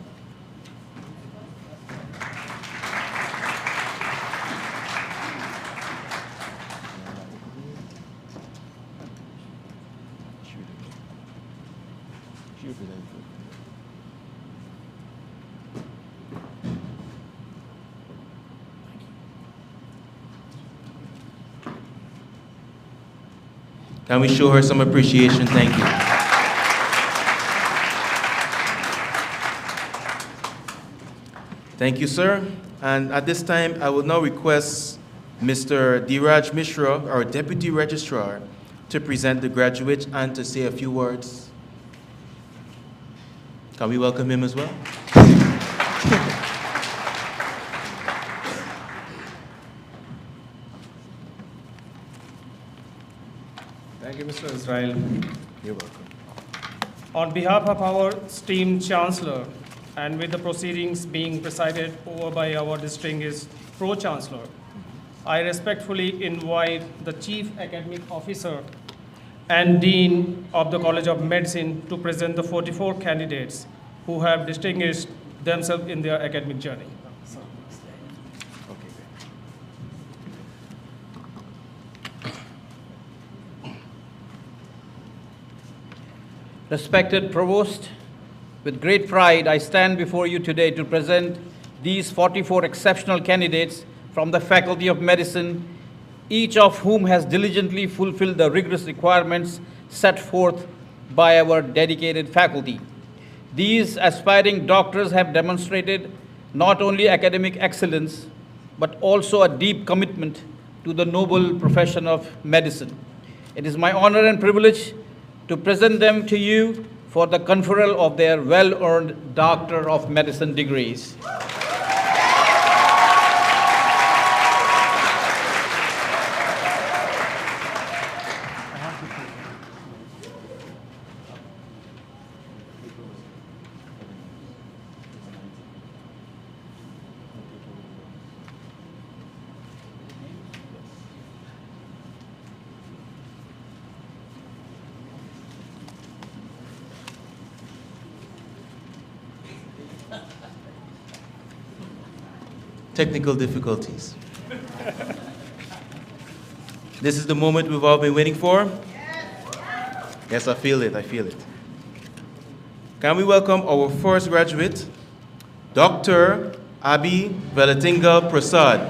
Can we show her some appreciation? Thank you. Thank you, sir. And at this time, I will now request Mr. Dheeraj Mishra, our Deputy Registrar, to present the graduates and to say a few words. Can we welcome him as well? Thank you, Mr. Israel. You're welcome. On behalf of our esteemed Chancellor, and with the proceedings being presided over by our distinguished Pro-Chancellor, I respectfully invite the Chief Academic Officer and Dean of the College of Medicine to present the 44 candidates who have distinguished themselves in their academic journey. Respected Provost, with great pride, I stand before you today to present these 44 exceptional candidates from the Faculty of Medicine, each of whom has diligently fulfilled the rigorous requirements set forth by our dedicated faculty. These aspiring doctors have demonstrated not only academic excellence, but also a deep commitment to the noble profession of medicine. It is my honor and privilege to present them to you for the conferral of their well-earned Doctor of Medicine degrees. Technical difficulties. This is the moment we've all been waiting for? Yes, I feel it, I feel it. Can we welcome our first graduate, Dr. Abhi Velatinga Prasad.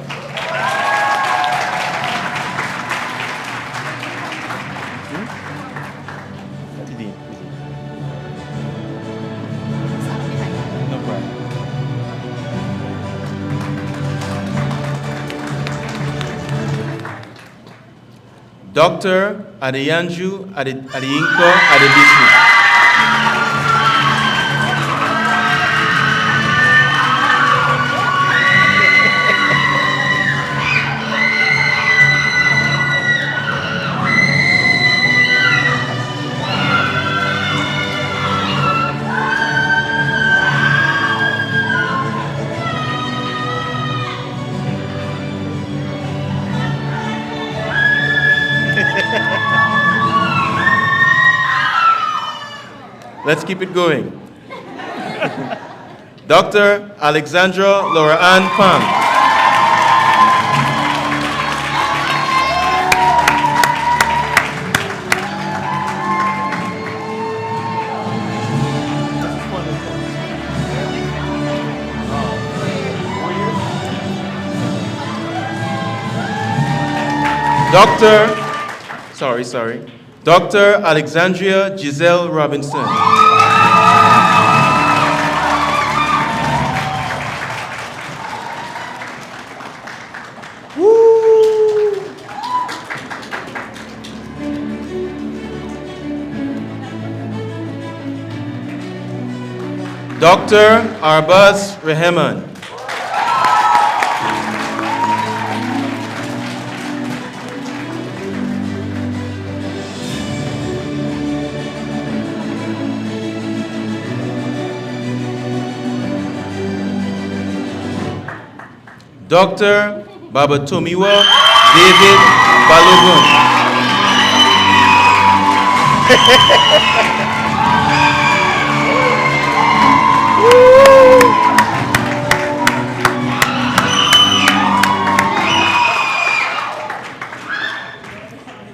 No problem. Dr. Adeyanju Adeyinko Adebisi. Let's keep it going. Dr. Alexandra Laura Ann Pang. Dr. Alexandria Giselle Robinson. Dr. Arbaz Rehman. Dr. Babatomiwa David Balogun.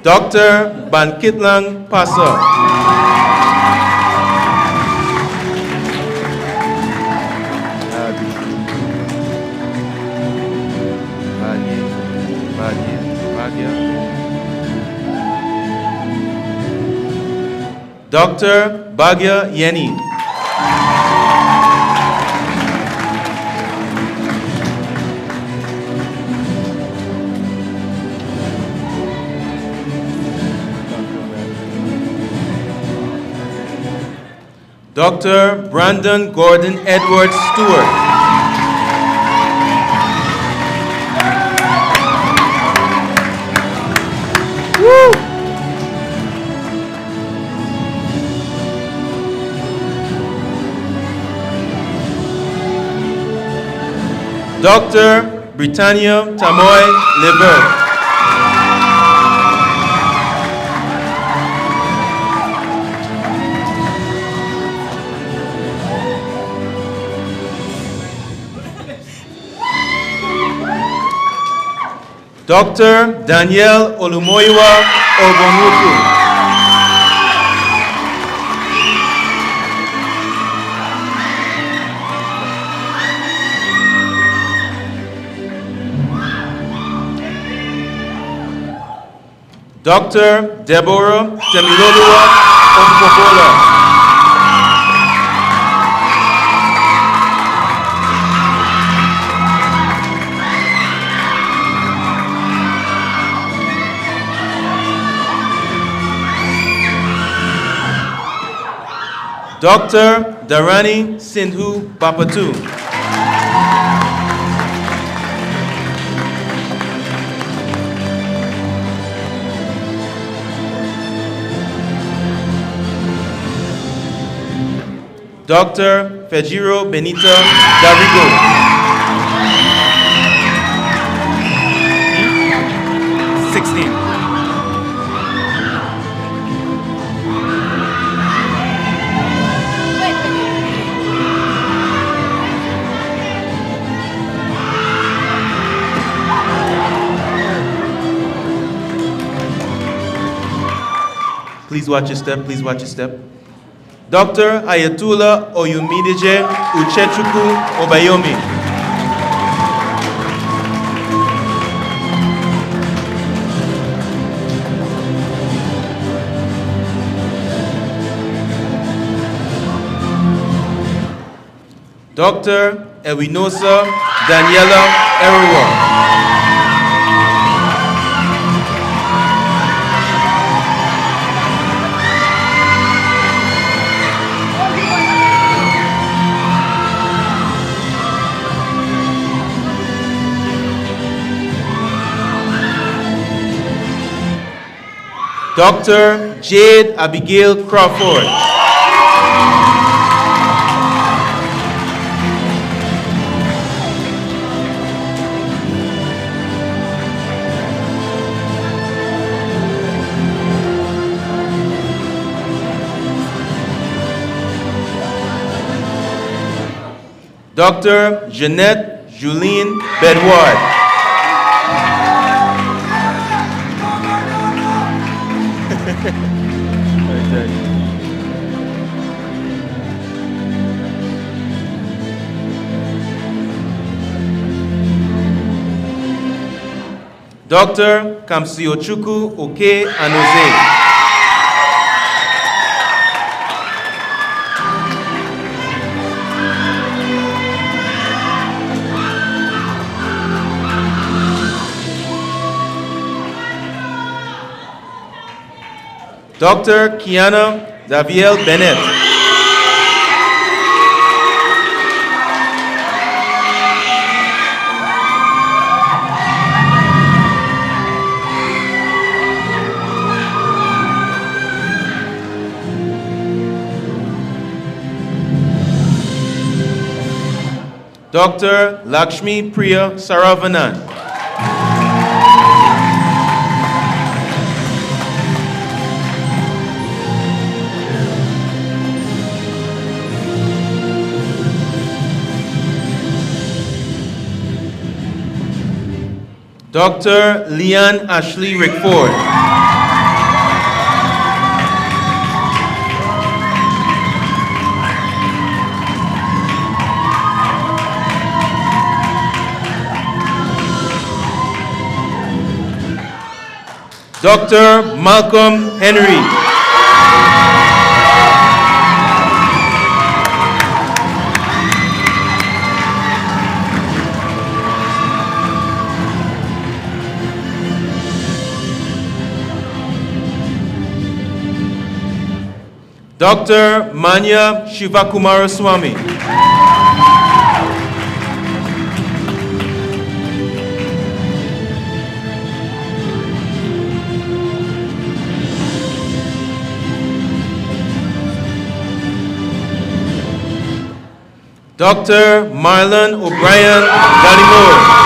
Dr. Bankitlang Pasa. Dr. Bagya Yeni. Dr. Brandon Gordon Edward Stewart. Dr. Britannia Tamoy Lever. Dr. Danielle Olumoyiwa Ogonwuku. Dr. Deborah Temiloluwa Ompobola. Dr. Dharani Sindhu Papatu. Dr. Fejiro Benita Davigo. 16. Please watch your step, please watch your step. Dr. Ayatollah Oyumidije Uchechukwu Obayomi. Dr. Ewinosa Daniela Eruwa. Dr. Jade Abigail Crawford. Dr. Jeanette Julene Bedward. Dr. Kamsiochukwu Oke Anoze. Dr. Kiana Daviel Bennett. Dr. Lakshmi Priya Saravanan. Dr. Leanne Ashley Rickford. Dr. Malcolm Henry. Dr. Manya Shivakumaraswamy. Dr. Marlon O'Brien Gallimore.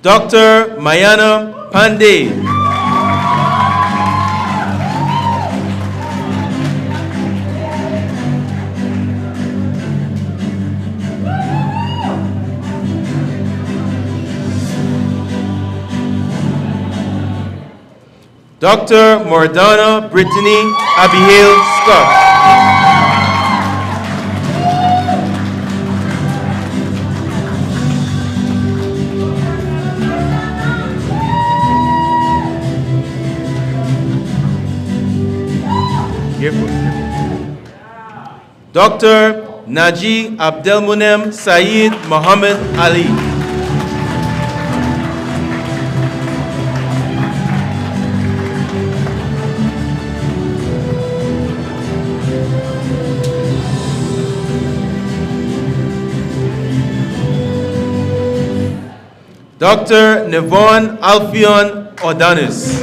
Dr. Mayana Pandey. Dr. Mordana Brittany Abigail Scott. Dr. Naji Abdelmunem Saeed Muhammad Ali. Dr. Nevon Alfion Odanis.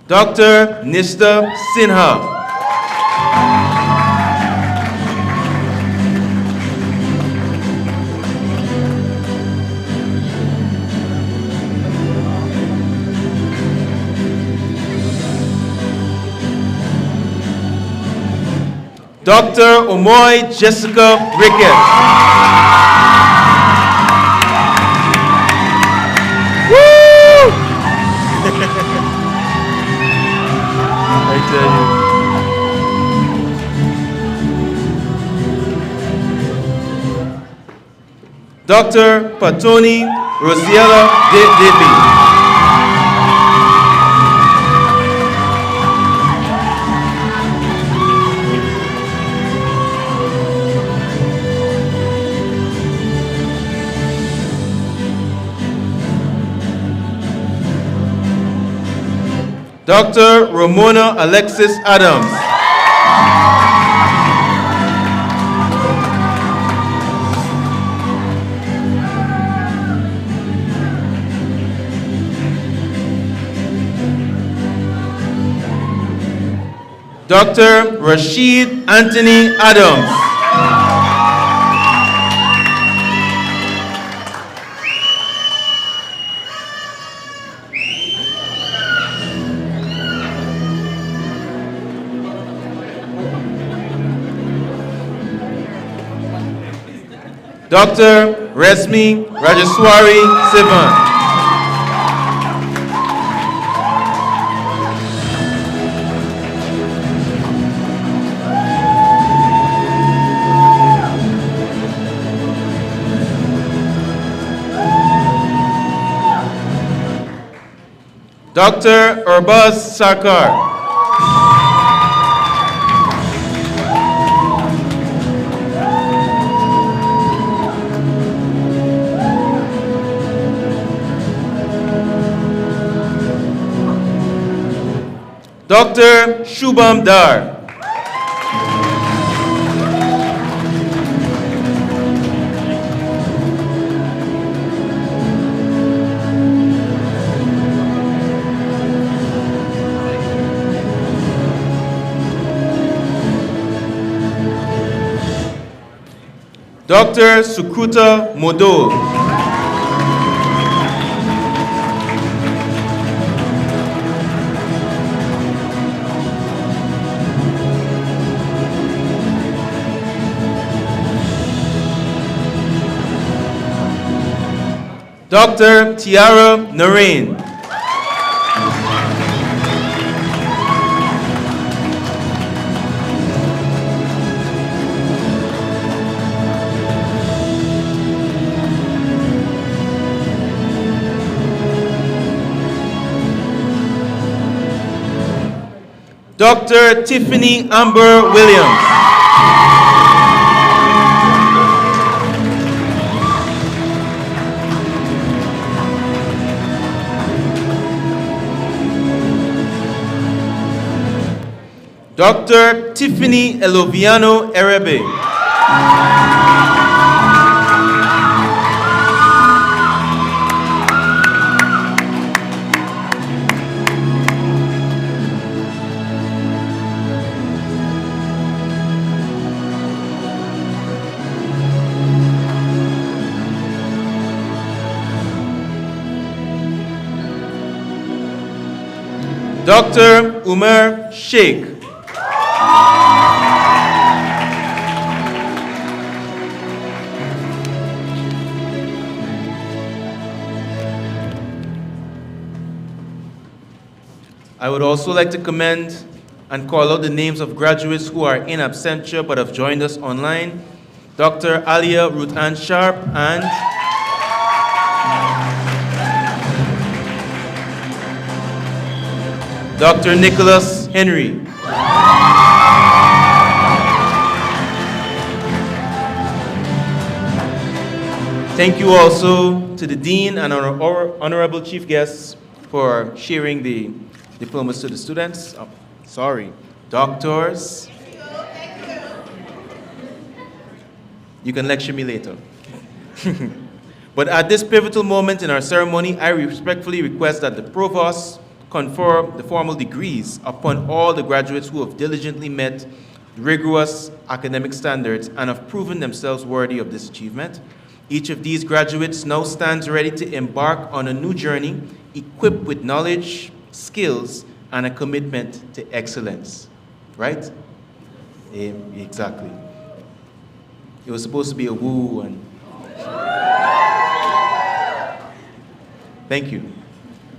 Dr. Nista Sinha. Dr. Omoy Jessica Rickett. Woo! I tell you. Dr. Patoni Rosiella Dibley. Dr. Ramona Alexis Adams. Dr. Rashid Anthony Adams. Dr. Resmi Rajeswari Sivan. Dr. Urbaz Sarkar. Dr. Shubham Dar. Dr. Sukuta Modol. Dr. Tiara Narain. Dr. Tiffany Amber Williams. Dr. Tiffany Eloviano Erebe. Dr. Umar Sheikh. I would also like to commend and call out the names of graduates who are in absentia but have joined us online. Dr. Alia Ruth-Ann Sharp and Dr. Nicholas Henry. Thank you also to the Dean and our honorable chief guests for sharing the diplomas to the students. Oh, sorry, doctors. You can lecture me later. But at this pivotal moment in our ceremony, I respectfully request that the Provost confer the formal degrees upon all the graduates who have diligently met rigorous academic standards and have proven themselves worthy of this achievement. Each of these graduates now stands ready to embark on a new journey, equipped with knowledge, skills, and a commitment to excellence. Right? Exactly. It was supposed to be a woo and... Thank you.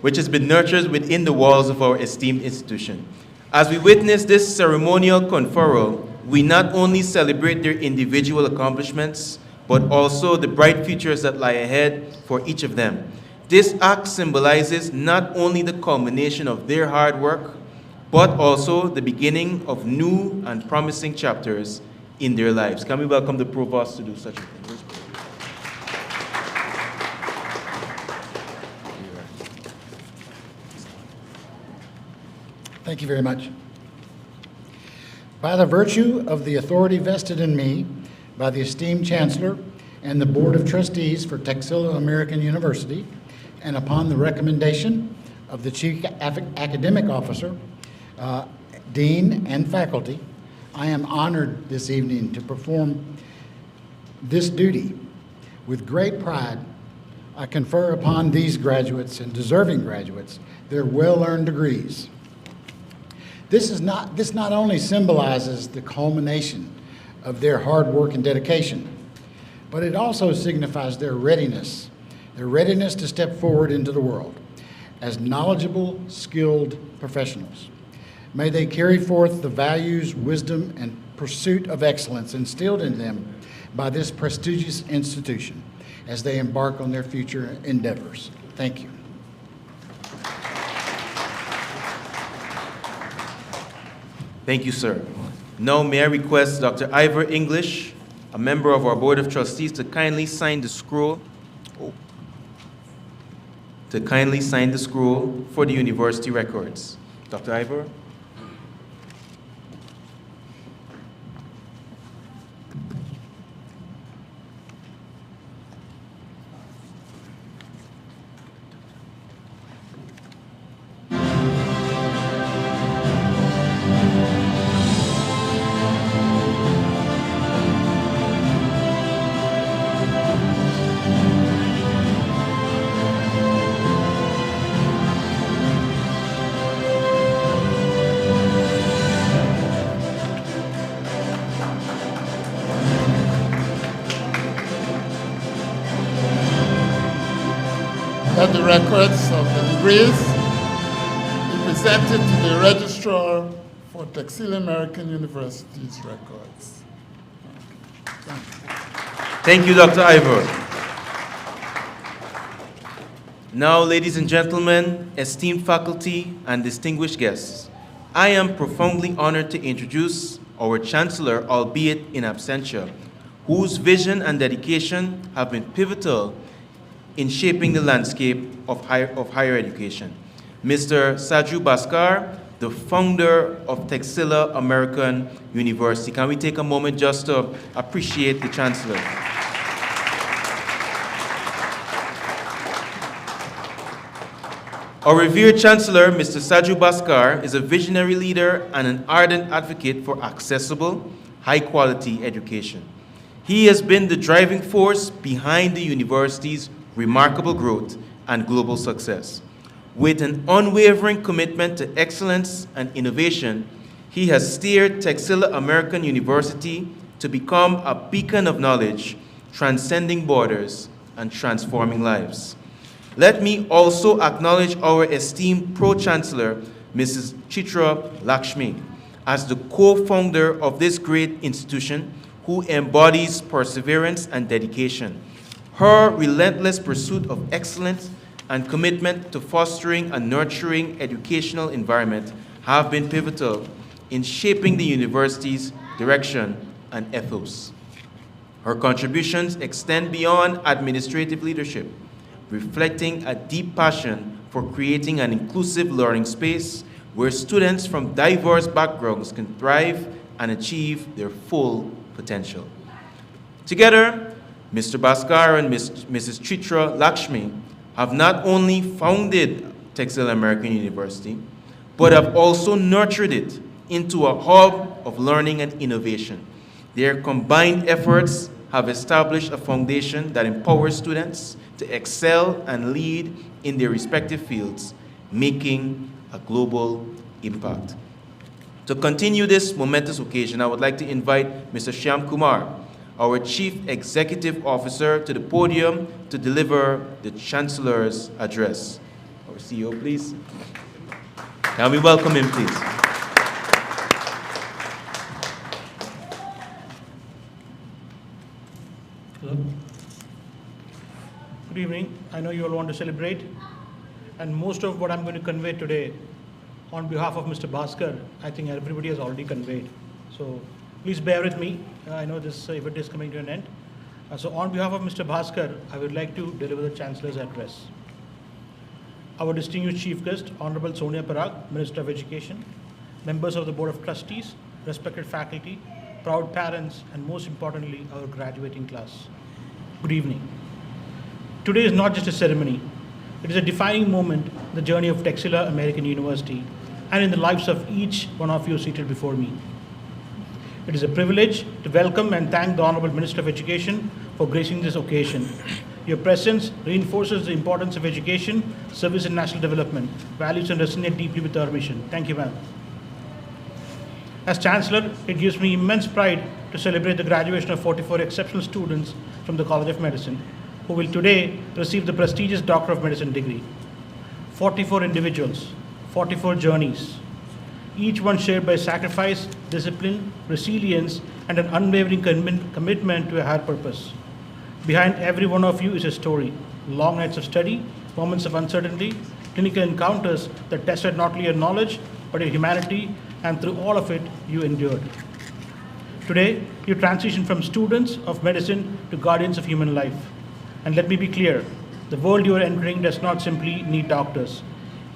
Which has been nurtured within the walls of our esteemed institution. As we witness this ceremonial conferral, we not only celebrate their individual accomplishments, but also the bright futures that lie ahead for each of them. This act symbolizes not only the culmination of their hard work, but also the beginning of new and promising chapters in their lives. Can we welcome the Provost to do such a thing? Thank you very much. By the virtue of the authority vested in me by the esteemed Chancellor and the Board of Trustees for Texila American University, and upon the recommendation of the Chief Academic Officer, Dean, and faculty, I am honored this evening to perform this duty. With great pride, I confer upon these graduates and deserving graduates their well-earned degrees. This not only symbolizes the culmination of their hard work and dedication, but it also signifies their readiness to step forward into the world as knowledgeable, skilled professionals. May they carry forth the values, wisdom, and pursuit of excellence instilled in them by this prestigious institution as they embark on their future endeavors. Thank you. Thank you, sir. Now, may I request Dr. Ivor English, a member of our Board of Trustees, to kindly sign the scroll. To kindly sign the scroll for the university records. Dr. Ivor. That the records of the degrees be presented to the Registrar for Texila American University's records. Thank you, Dr. Ivor. Now, ladies and gentlemen, esteemed faculty and distinguished guests, I am profoundly honored to introduce our Chancellor, albeit in absentia, whose vision and dedication have been pivotal in shaping the landscape of higher education. Mr. Saju Bhaskar, the founder of Texila American University. Can we take a moment just to appreciate the Chancellor? Our revered Chancellor, Mr. Saju Bhaskar, is a visionary leader and an ardent advocate for accessible, high-quality education. He has been the driving force behind the university's remarkable growth and global success. With an unwavering commitment to excellence and innovation, he has steered Texila American University to become a beacon of knowledge, transcending borders and transforming lives. Let me also acknowledge our esteemed Pro-Chancellor, Mrs. Chithra Lakshmi, as the co-founder of this great institution who embodies perseverance and dedication. Her relentless pursuit of excellence and commitment to fostering a nurturing educational environment have been pivotal in shaping the university's direction and ethos. Her contributions extend beyond administrative leadership, reflecting a deep passion for creating an inclusive learning space where students from diverse backgrounds can thrive and achieve their full potential. Together, Mr. Bhaskar and Mrs. Chithra Lakshmi have not only founded Texila American University, but have also nurtured it into a hub of learning and innovation. Their combined efforts have established a foundation that empowers students to excel and lead in their respective fields, making a global impact. To continue this momentous occasion, I would like to invite Mr. Shyam Kumar, our Chief Executive Officer, to the podium to deliver the Chancellor's address. Our CEO, please. Can we welcome him, please? Hello. Good evening. I know you all want to celebrate, and most of what I'm going to convey today on behalf of Mr. Bhaskar, I think everybody has already conveyed. So please bear with me. I know this event is coming to an end. So on behalf of Mr. Bhaskar, I would like to deliver the Chancellor's address. Our distinguished chief guest, Honorable Sonia Parag, Minister of Education, members of the Board of Trustees, respected faculty, proud parents, and most importantly, our graduating class. Good evening. Today is not just a ceremony. It is a defining moment in the journey of Texila American University and in the lives of each one of you seated before me. It is a privilege to welcome and thank the Honorable Minister of Education for gracing this occasion. Your presence reinforces the importance of education, service and national development, values and resonate deeply with our mission. Thank you, ma'am. As Chancellor, it gives me immense pride to celebrate the graduation of 44 exceptional students from the College of Medicine, who will today receive the prestigious Doctor of Medicine degree. 44 individuals, 44 journeys, each one shared by sacrifice, discipline, resilience, and an unwavering commitment to a higher purpose. Behind every one of you is a story, long nights of study, moments of uncertainty, clinical encounters that tested not only your knowledge, but your humanity, and through all of it, you endured. Today, you transition from students of medicine to guardians of human life. And let me be clear, the world you are entering does not simply need doctors.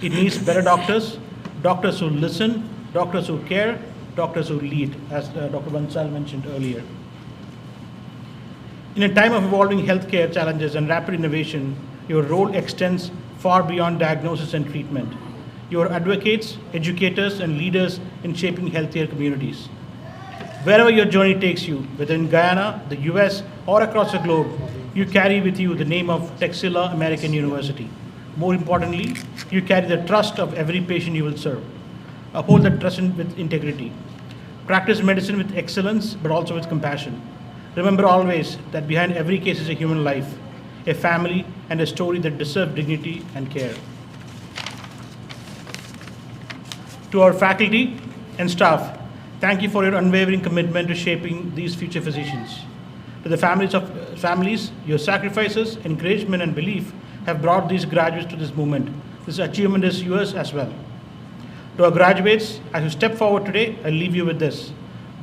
It needs better doctors, doctors who listen, doctors who care, doctors who lead, as Dr. Bansal mentioned earlier. In a time of evolving healthcare challenges and rapid innovation, your role extends far beyond diagnosis and treatment. You are advocates, educators, and leaders in shaping healthier communities. Wherever your journey takes you, whether in Guyana, the US, or across the globe, you carry with you the name of Texila American University. More importantly, you carry the trust of every patient you will serve. Uphold that trust with integrity. Practice medicine with excellence, but also with compassion. Remember always that behind every case is a human life, a family, and a story that deserve dignity and care. To our faculty and staff, thank you for your unwavering commitment to shaping these future physicians. To the families, your sacrifices, encouragement, and belief have brought these graduates to this moment. This achievement is yours as well. To our graduates, as you step forward today, I leave you with this.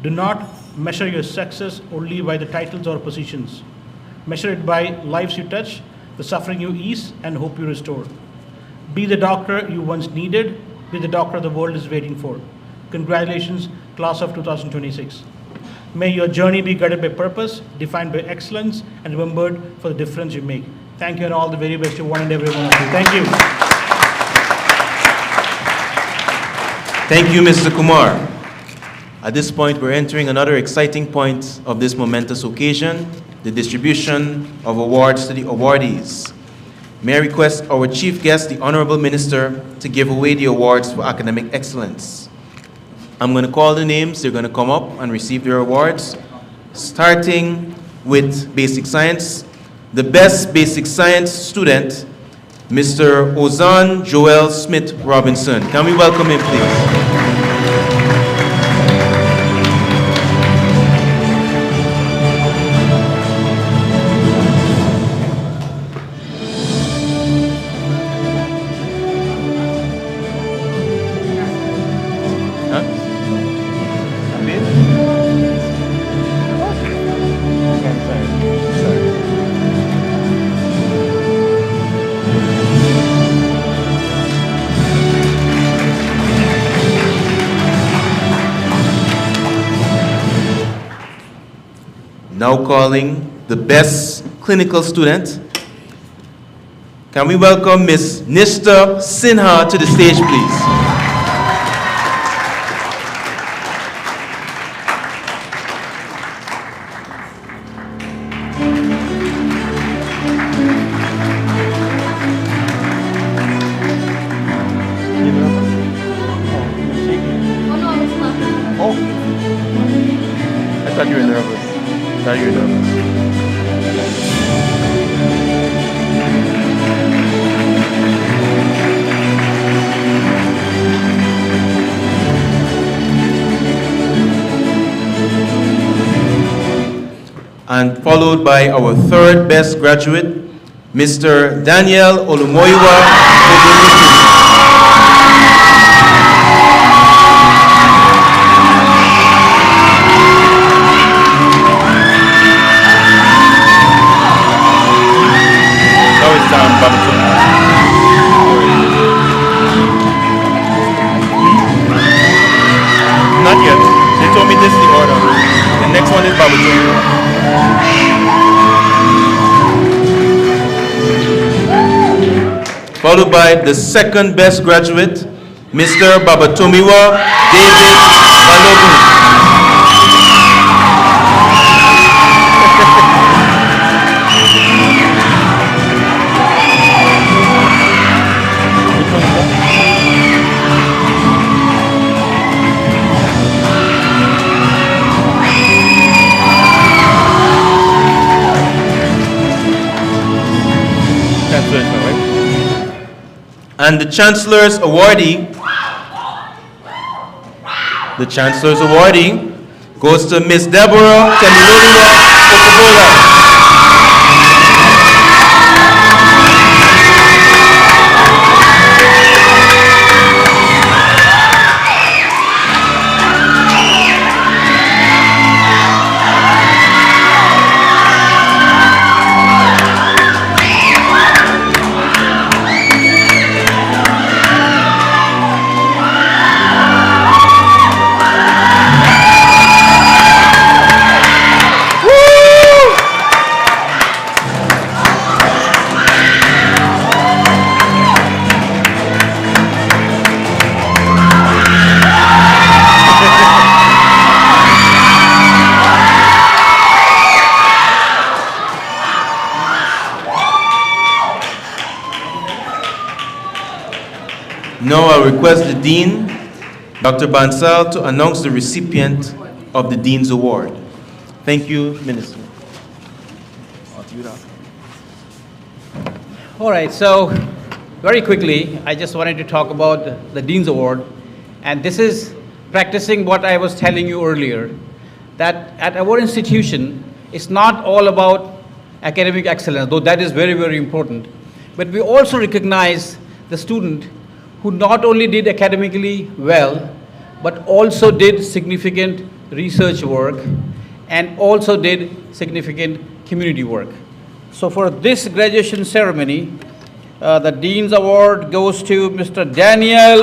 Do not measure your success only by the titles or positions. Measure it by lives you touch, the suffering you ease, and hope you restore. Be the doctor you once needed. Be the doctor the world is waiting for. Congratulations, class of 2026. May your journey be guided by purpose, defined by excellence, and remembered for the difference you make. Thank you, and all the very best to one and every one of you. Thank you. Thank you, Mr. Kumar. At this point, we're entering another exciting point of this momentous occasion, the distribution of awards to the awardees. may I request our chief guest, the Honorable Minister, to give away the awards for academic excellence. I'm going to call the names. They're going to come up and receive their awards, starting with basic science. The best basic science student, Mr. Ozan Joel Smith Robinson. Can we welcome him, please? Now calling the best clinical student. Can we welcome Ms. Nishta Sinha to the stage, please? I thought you were nervous. And followed by our third best graduate, Mr. Daniel Olumoyiwa. Not yet. They told me this is the order. The next one is Babatunde. Followed by the second best graduate, Mr. Babatomiwa David Balogun. And the Chancellor's awardee goes to Miss Deborah Temiloluwa Okobola. Now I request the Dean, Dr. Bansal, to announce the recipient of the Dean's Award. Thank you, Minister. All right, so very quickly, I just wanted to talk about the Dean's Award. And this is practicing what I was telling you earlier, that at our institution, it's not all about academic excellence, though that is very, very important. But we also recognize the student who not only did academically well, but also did significant research work and also did significant community work. So for this graduation ceremony, the Dean's Award goes to Mr. Daniel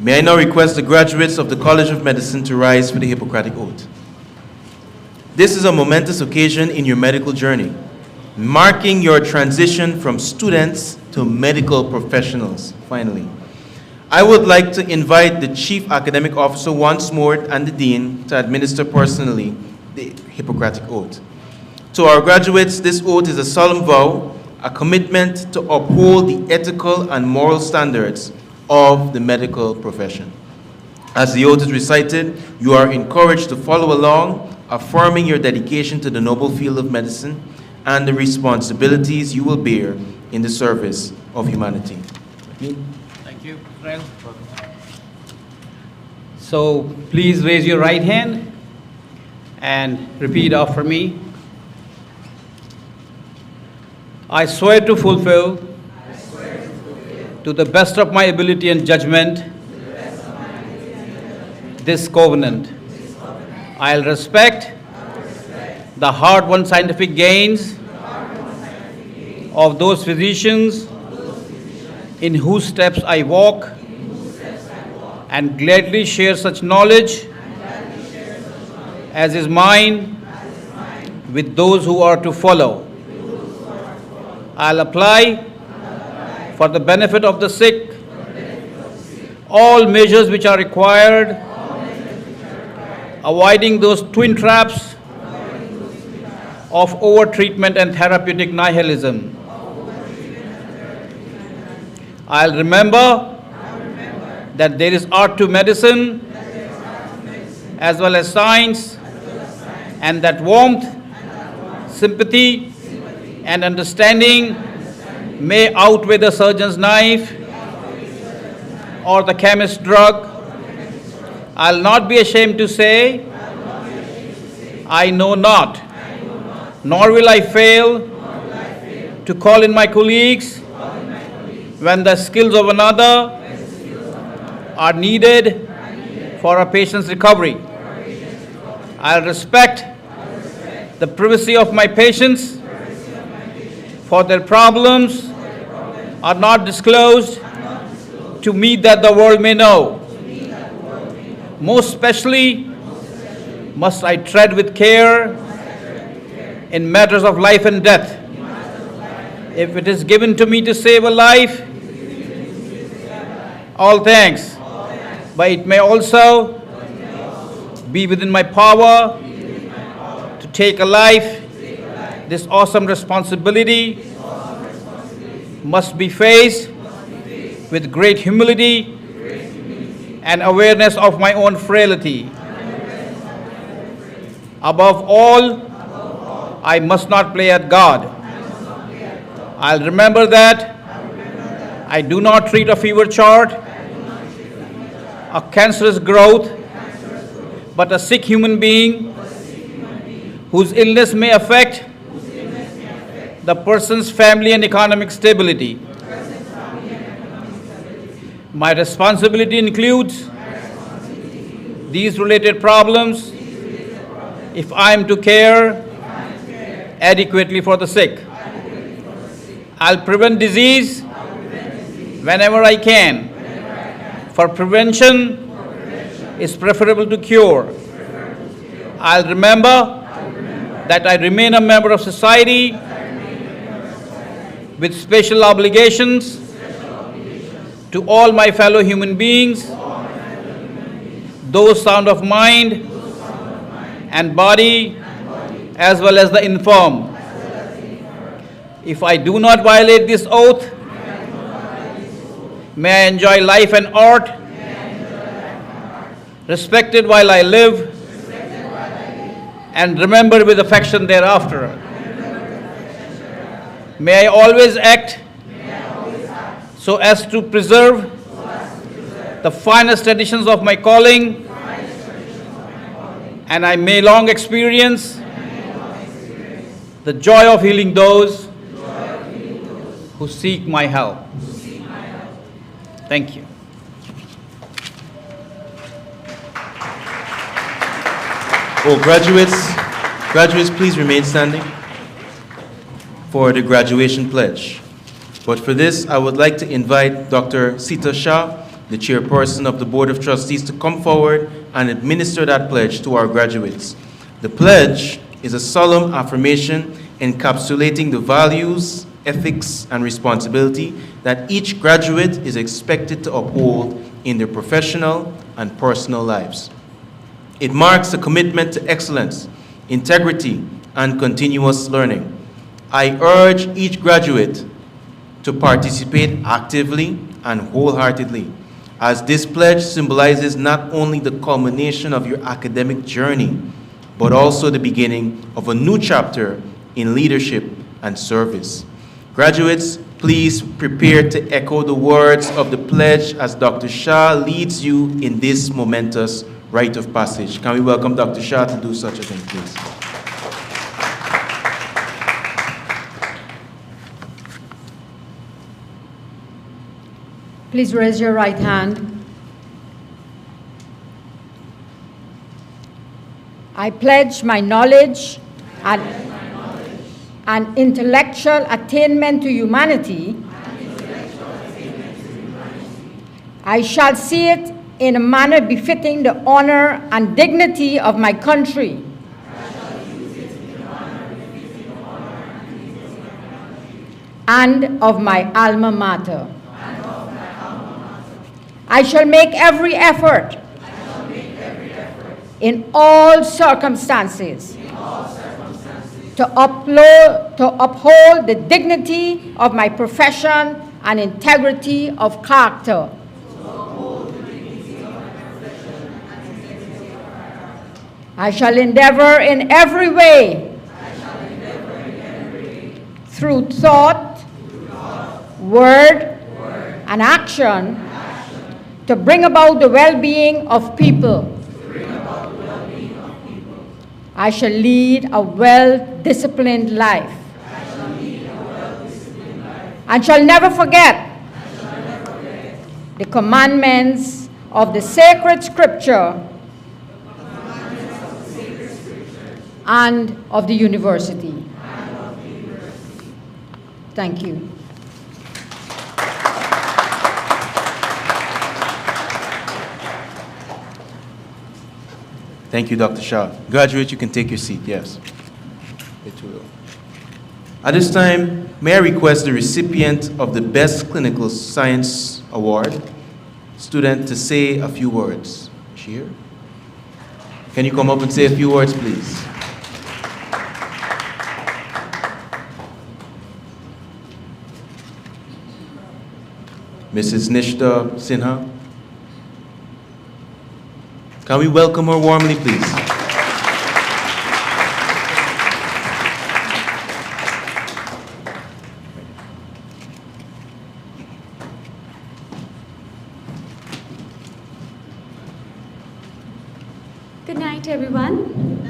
May I now request the graduates of the College of Medicine to rise for the Hippocratic Oath. This is a momentous occasion in your medical journey, marking your transition from students to medical professionals, finally. I would like to invite the Chief Academic Officer once more and the Dean to administer personally the Hippocratic Oath. To our graduates, this oath is a solemn vow, a commitment to uphold the ethical and moral standards of the medical profession. As the oath is recited, you are encouraged to follow along, affirming your dedication to the noble field of medicine and the responsibilities you will bear in the service of humanity. Thank you, Israel. So please raise your right hand and repeat after me. I swear to fulfill, to the best of my ability and judgment, this covenant. I'll respect the hard-won scientific gains of those physicians in whose steps I walk, and gladly share such knowledge as is mine with those who are to follow. I'll apply for the benefit of the sick all measures which are required, avoiding those twin traps of over-treatment and therapeutic nihilism. I'll remember that there is art to medicine as well as science, and that warmth, sympathy, and understanding may outweigh the surgeon's knife or the chemist's drug. I'll not be ashamed to say, I know not, nor will I fail to call in my colleagues when the skills of another are needed for a patient's recovery. I'll respect the privacy of my patients, for their problems are not disclosed to me that the world may know. Most especially must I tread with care in matters of life and death. If it is given to me to save a life, all thanks. But it may also be within my power to take a life. This awesome responsibility must be faced with great humility and awareness of my own frailty. Above all, I must not play at God. I'll remember that I do not treat a fever chart, a cancerous growth, but a sick human being whose illness may affect the person's family and economic stability. My responsibility includes these related problems if I am to care adequately for the sick. I'll prevent disease whenever I can, for prevention is preferable to cure. I'll remember that I remain a member of society with special obligations to all my fellow human beings, those sound of mind and body, as well as the infirm. If I do not violate this oath, may I enjoy life and art, respected while I live, and remembered with affection thereafter. May I always act so as to preserve the finest traditions of my calling, and I may long experience the joy of healing those who seek my help. Thank you. Oh, graduates, please remain standing for the graduation pledge. But for this, I would like to invite Dr. Sita Shah, the chairperson of the Board of Trustees, to come forward and administer that pledge to our graduates. The pledge is a solemn affirmation encapsulating the values, ethics, and responsibility that each graduate is expected to uphold in their professional and personal lives. It marks a commitment to excellence, integrity, and continuous learning. I urge each graduate to participate actively and wholeheartedly, as this pledge symbolizes not only the culmination of your academic journey, but also the beginning of a new chapter in leadership and service. Graduates, please prepare to echo the words of the pledge as Dr. Shah leads you in this momentous rite of passage. Can we welcome Dr. Shah to do such a thing, please? Please raise your right hand. I pledge my knowledge and intellectual attainment to humanity. I shall see it in a manner befitting the honor and dignity of my country. And of my alma mater. I shall make every effort in all circumstances to uphold the dignity of my profession and integrity of character. I shall endeavor in every way, through thought, word, and action, to bring about the well-being of people. I shall lead a well-disciplined life. And shall never forget the commandments of the sacred scripture and of the university. Thank you. Thank you, Dr. Shah. Graduate, you can take your seat, yes. It will. At this time, may I request the recipient of the Best Clinical Science Award student to say a few words. Is she here? Can you come up and say a few words, please? Mrs. Nishta Sinha. Can we welcome her warmly, please? Good night, everyone.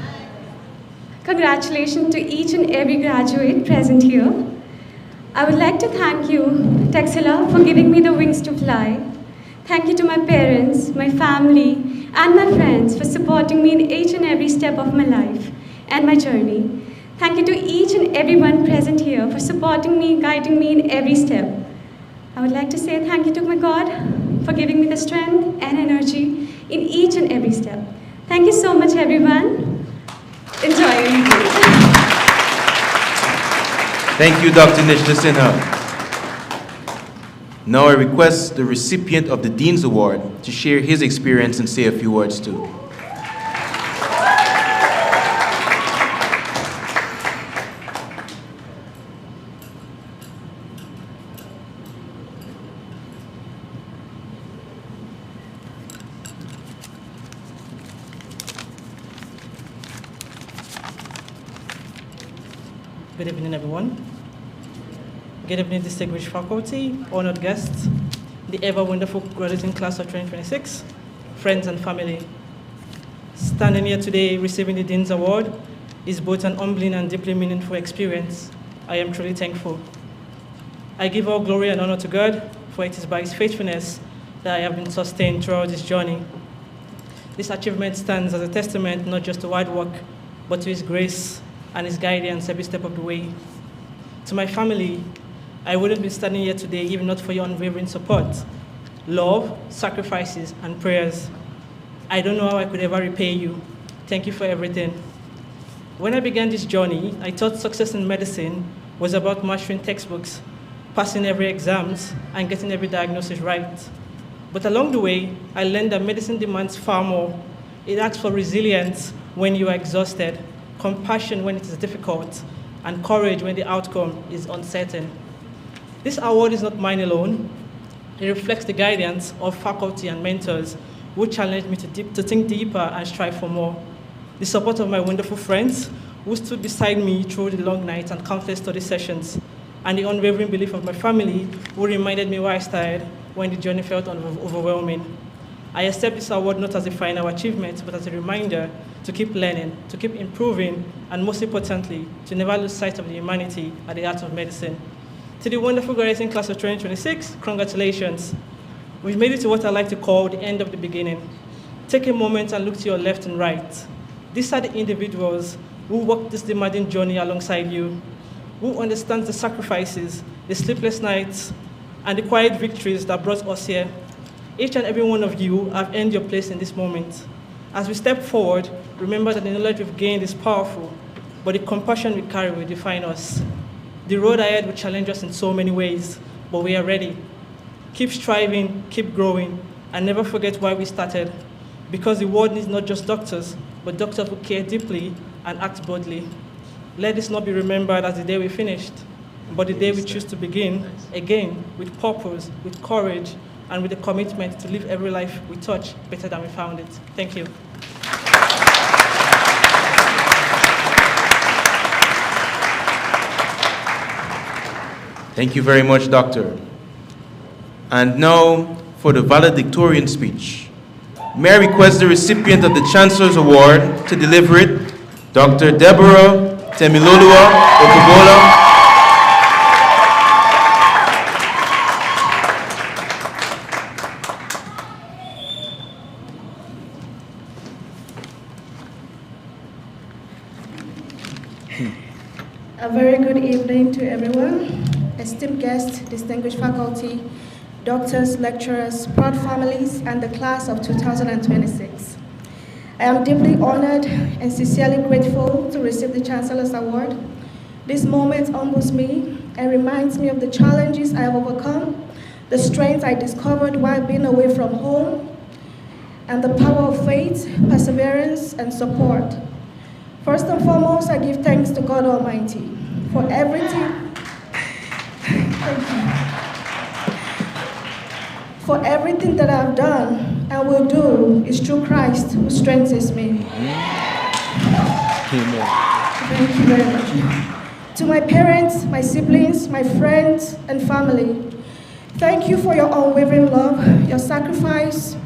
Congratulations to each and every graduate present here. I would like to thank you, Texila, for giving me the wings to fly. Thank you to my parents, my family, and my friends for supporting me in each and every step of my life and my journey. Thank you to each and everyone present here for supporting me, guiding me in every step. I would like to say thank you to my God for giving me the strength and energy in each and every step. Thank you so much, everyone. Enjoy your evening. Thank you, Dr. Nishta Sinha. Now I request the recipient of the Dean's Award to share his experience and say a few words too. Good evening, everyone. Good evening, distinguished faculty, honored guests, the ever-wonderful graduating class of 2026, friends and family. Standing here today receiving the Dean's Award is both an humbling and deeply meaningful experience. I am truly thankful. I give all glory and honor to God, for it is by His faithfulness that I have been sustained throughout this journey. This achievement stands as a testament not just to hard work, but to His grace and His guidance every step of the way. To my family, I wouldn't be standing here today if not for your unwavering support. love, sacrifices, and prayers. I don't know how I could ever repay you. Thank you for everything. When I began this journey, I thought success in medicine was about mastering textbooks, passing every exams, and getting every diagnosis right. But along the way, I learned that medicine demands far more. It asks for resilience when you are exhausted, compassion when it is difficult, and courage when the outcome is uncertain. This award is not mine alone. It reflects the guidance of faculty and mentors who challenged me to think deeper and strive for more. The support of my wonderful friends who stood beside me through the long nights and countless study sessions, and the unwavering belief of my family who reminded me why I started when the journey felt overwhelming. I accept this award not as a final achievement, but as a reminder to keep learning, to keep improving, and most importantly, to never lose sight of the humanity at the heart of medicine. To the wonderful graduating class of 2026, congratulations. We've made it to what I like to call the end of the beginning. Take a moment and look to your left and right. These are the individuals who walked this demanding journey alongside you, who understand the sacrifices, the sleepless nights, and the quiet victories that brought us here. Each and every one of you have earned your place in this moment. As we step forward, remember that the knowledge we've gained is powerful, but the compassion we carry will define us. The road ahead will challenge us in so many ways, but we are ready. Keep striving, keep growing, and never forget why we started. Because the world needs not just doctors, but doctors who care deeply and act boldly. Let this not be remembered as the day we finished, but the day we choose to begin again with purpose, with courage, and with a commitment to live every life we touch better than we found it. Thank you. Thank you very much, Doctor. And now for the valedictorian speech. May I request the recipient of the Chancellor's Award to deliver it, Dr. Deborah Temilolua Okubola. A very good evening to everyone, esteemed guests, distinguished faculty, doctors, lecturers, proud families, and the class of 2026. I am deeply honored and sincerely grateful to receive the Chancellor's Award. This moment humbles me and reminds me of the challenges I have overcome, the strength I discovered while being away from home, and the power of faith, perseverance, and support. First and foremost, I give thanks to God Almighty for everything. Thank you. For everything that I've done and will do is through Christ who strengthens me. Amen. Thank you very much. To my parents, my siblings, my friends, and family, thank you for your unwavering love, your sacrifice,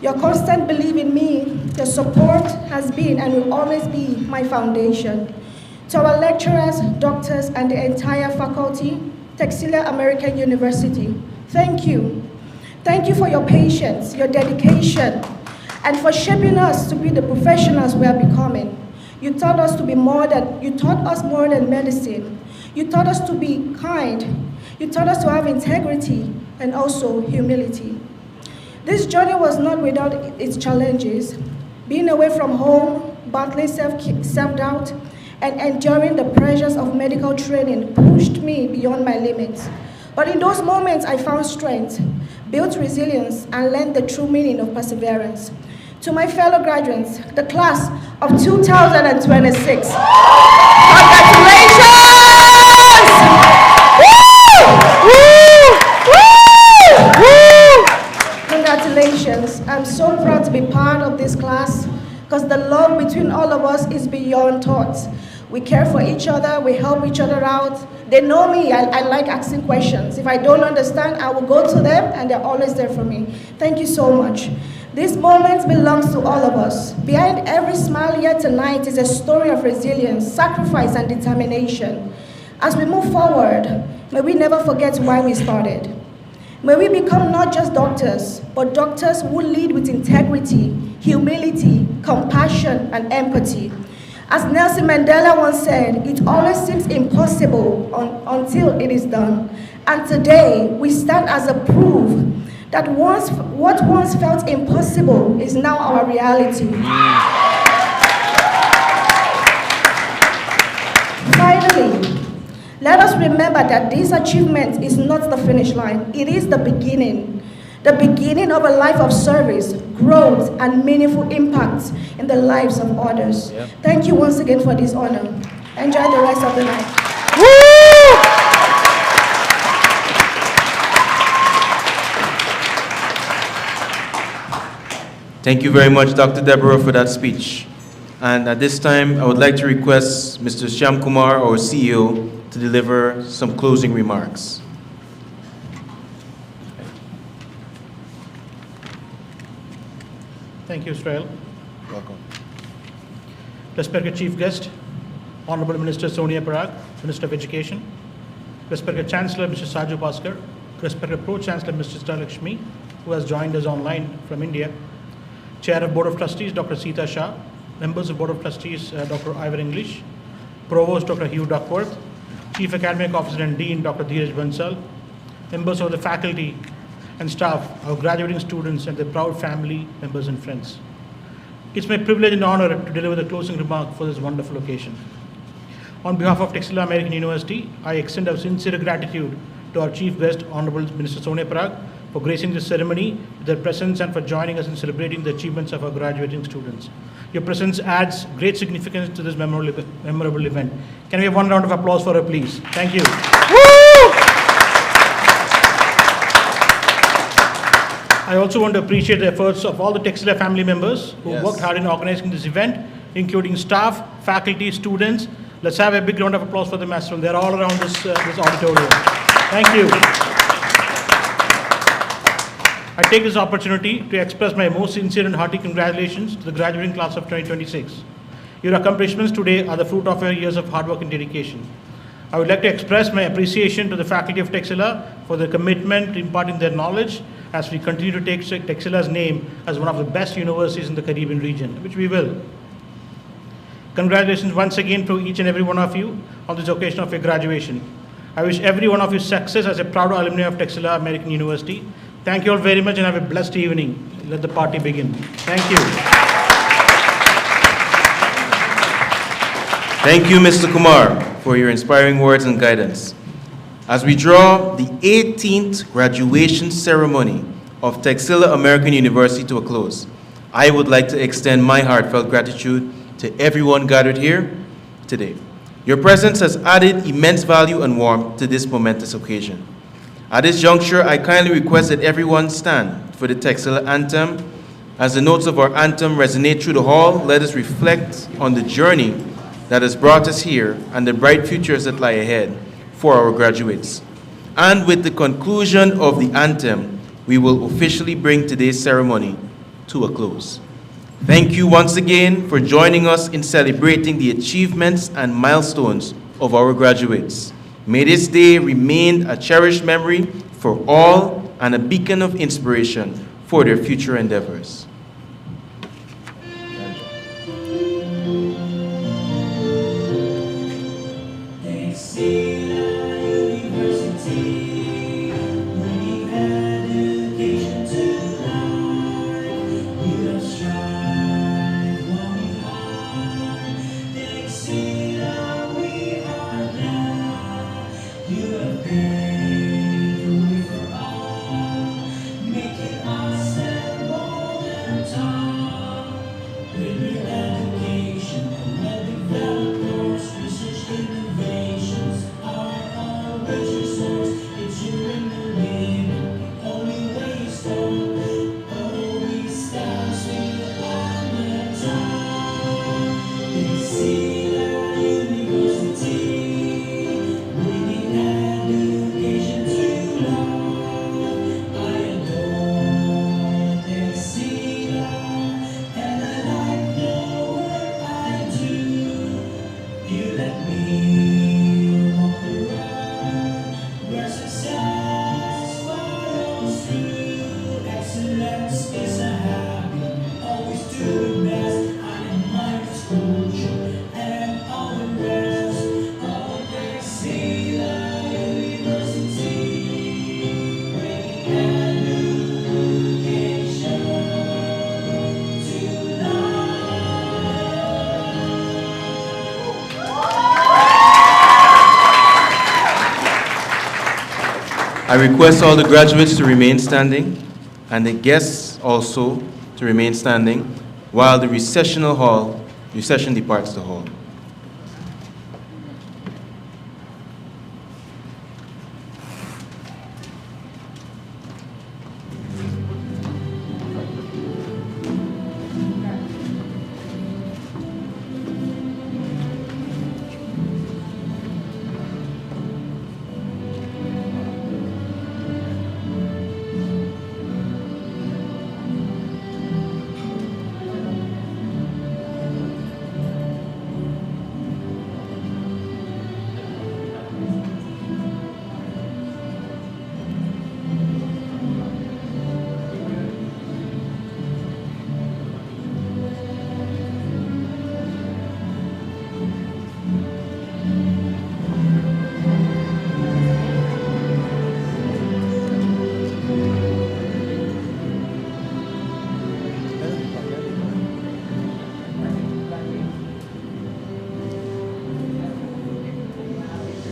your constant belief in me. Your support has been and will always be my foundation. To our lecturers, doctors, and the entire faculty, Texila American University, thank you. Thank you for your patience, your dedication, and for shaping us to be the professionals we are becoming. You taught us more than medicine. You taught us to be kind. You taught us to have integrity and also humility. This journey was not without its challenges. Being away from home, battling self-doubt, and enduring the pressures of medical training pushed me beyond my limits. But in those moments, I found strength, built resilience, and learned the true meaning of perseverance. To my fellow graduates, the class of 2026, congratulations! Woo! Woo! Woo! Congratulations. I'm so proud to be part of this class because the love between all of us is beyond thoughts. We care for each other, we help each other out. They know me, I like asking questions. If I don't understand, I will go to them and they're always there for me. Thank you so much. This moment belongs to all of us. Behind every smile here tonight is a story of resilience, sacrifice, and determination. As we move forward, may we never forget why we started. May we become not just doctors, but doctors who lead with integrity, humility, compassion, and empathy. As Nelson Mandela once said, it always seems impossible until it is done. And today, we stand as a proof that what once felt impossible is now our reality. Finally, let us remember that this achievement is not the finish line. It is the beginning of a life of service, growth, and meaningful impact in the lives of others. Yep. Thank you once again for this honor. Enjoy the rest of the night. Thank you very much, Dr. Deborah, for that speech. And at this time, I would like to request Mr. Shyam Kumar, our CEO, to deliver some closing remarks. Thank you, Israel. Welcome. Respected Chief Guest, Honorable Minister Sonia Parag, Minister of Education, respected Chancellor Mr. Saju Bhaskar, respected Pro-Chancellor Mr. Lakshmi, who has joined us online from India, Chair of Board of Trustees Dr. Sita Shah, members of Board of Trustees Dr. Ivor English, Provost Dr. Hugh Duckworth, Chief Academic Officer and Dean Dr. Dheeraj Bansal, members of the faculty and staff, our graduating students, and their proud family, members, and friends. It's my privilege and honor to deliver the closing remark for this wonderful occasion. On behalf of Texila American University, I extend our sincere gratitude to our Chief Guest, Honorable Minister Sonia Parag, for gracing this ceremony with their presence and for joining us in celebrating the achievements of our graduating students. Your presence adds great significance to this memorable event. Can we have one round of applause for her, please? Thank you. I also want to appreciate the efforts of all the Texila family members who worked hard in organizing this event, including staff, faculty, students. Let's have a big round of applause for them as well. They're all around this auditorium. Thank you. I take this opportunity to express my most sincere and hearty congratulations to the graduating class of 2026. Your accomplishments today are the fruit of your years of hard work and dedication. I would like to express my appreciation to the faculty of Texila for their commitment to imparting their knowledge as we continue to take Texila's name as one of the best universities in the Caribbean region, which we will. Congratulations once again to each and every one of you on this occasion of your graduation. I wish every one of you success as a proud alumni of Texila American University. Thank you all very much and have a blessed evening. Let the party begin. Thank you. Thank you, Mr. Kumar, for your inspiring words and guidance. As we draw the 18th graduation ceremony of Texila American University to a close, I would like to extend my heartfelt gratitude to everyone gathered here today. Your presence has added immense value and warmth to this momentous occasion. At this juncture, I kindly request that everyone stand for the Texila anthem. As the notes of our anthem resonate through the hall, let us reflect on the journey that has brought us here and the bright futures that lie ahead for our graduates. And with the conclusion of the anthem, we will officially bring today's ceremony to a close. Thank you once again for joining us in celebrating the achievements and milestones of our graduates. May this day remain a cherished memory for all and a beacon of inspiration for their future endeavors. I request all the graduates to remain standing and the guests also to remain standing while the recession departs the hall.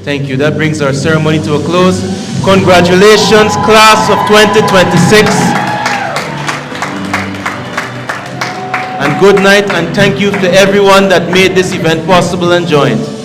Thank you. That brings our ceremony to a close. Congratulations, class of 2026. And good night, and thank you to everyone that made this event possible and joined.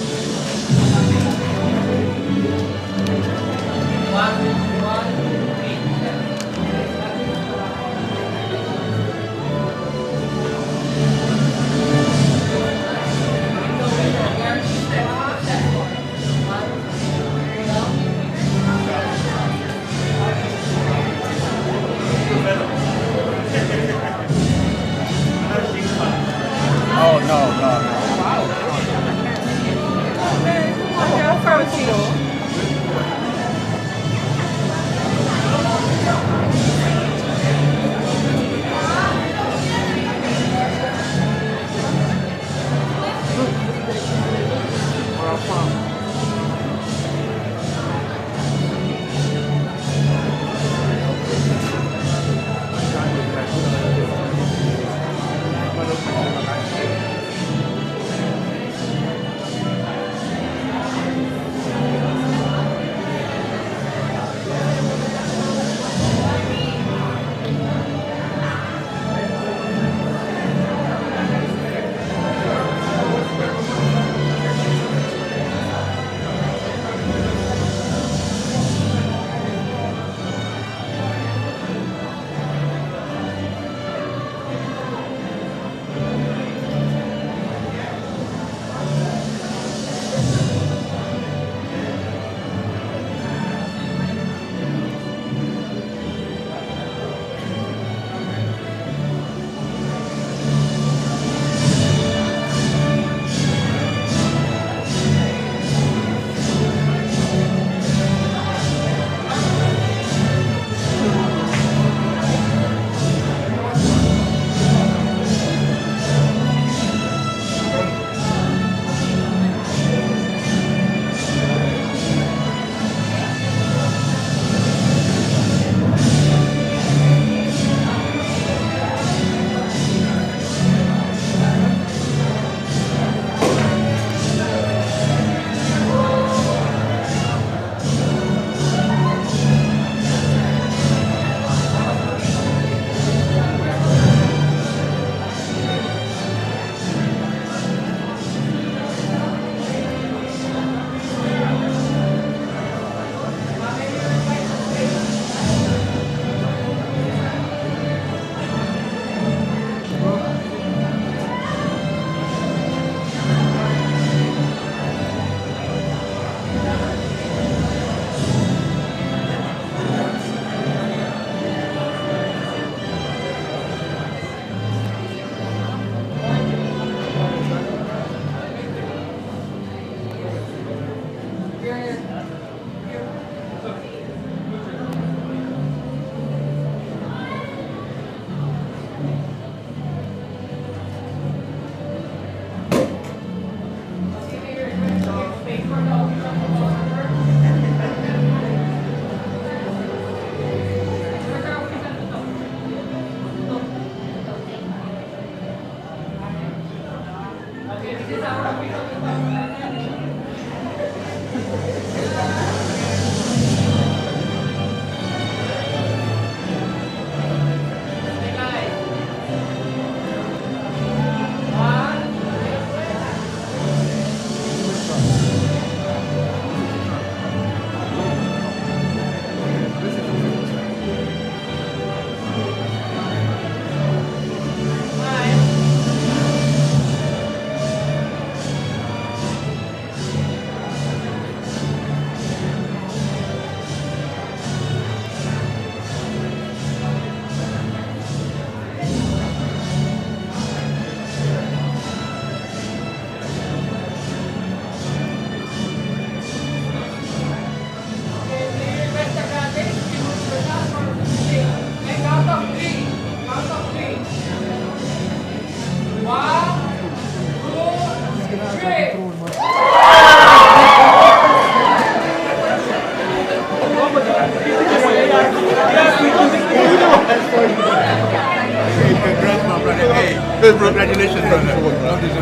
Congratulations, brother.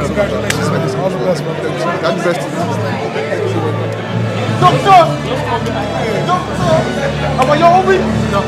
Congratulations, man. All the best, brother. God bless you. Doctor! Doctor! How are you, Obi? No.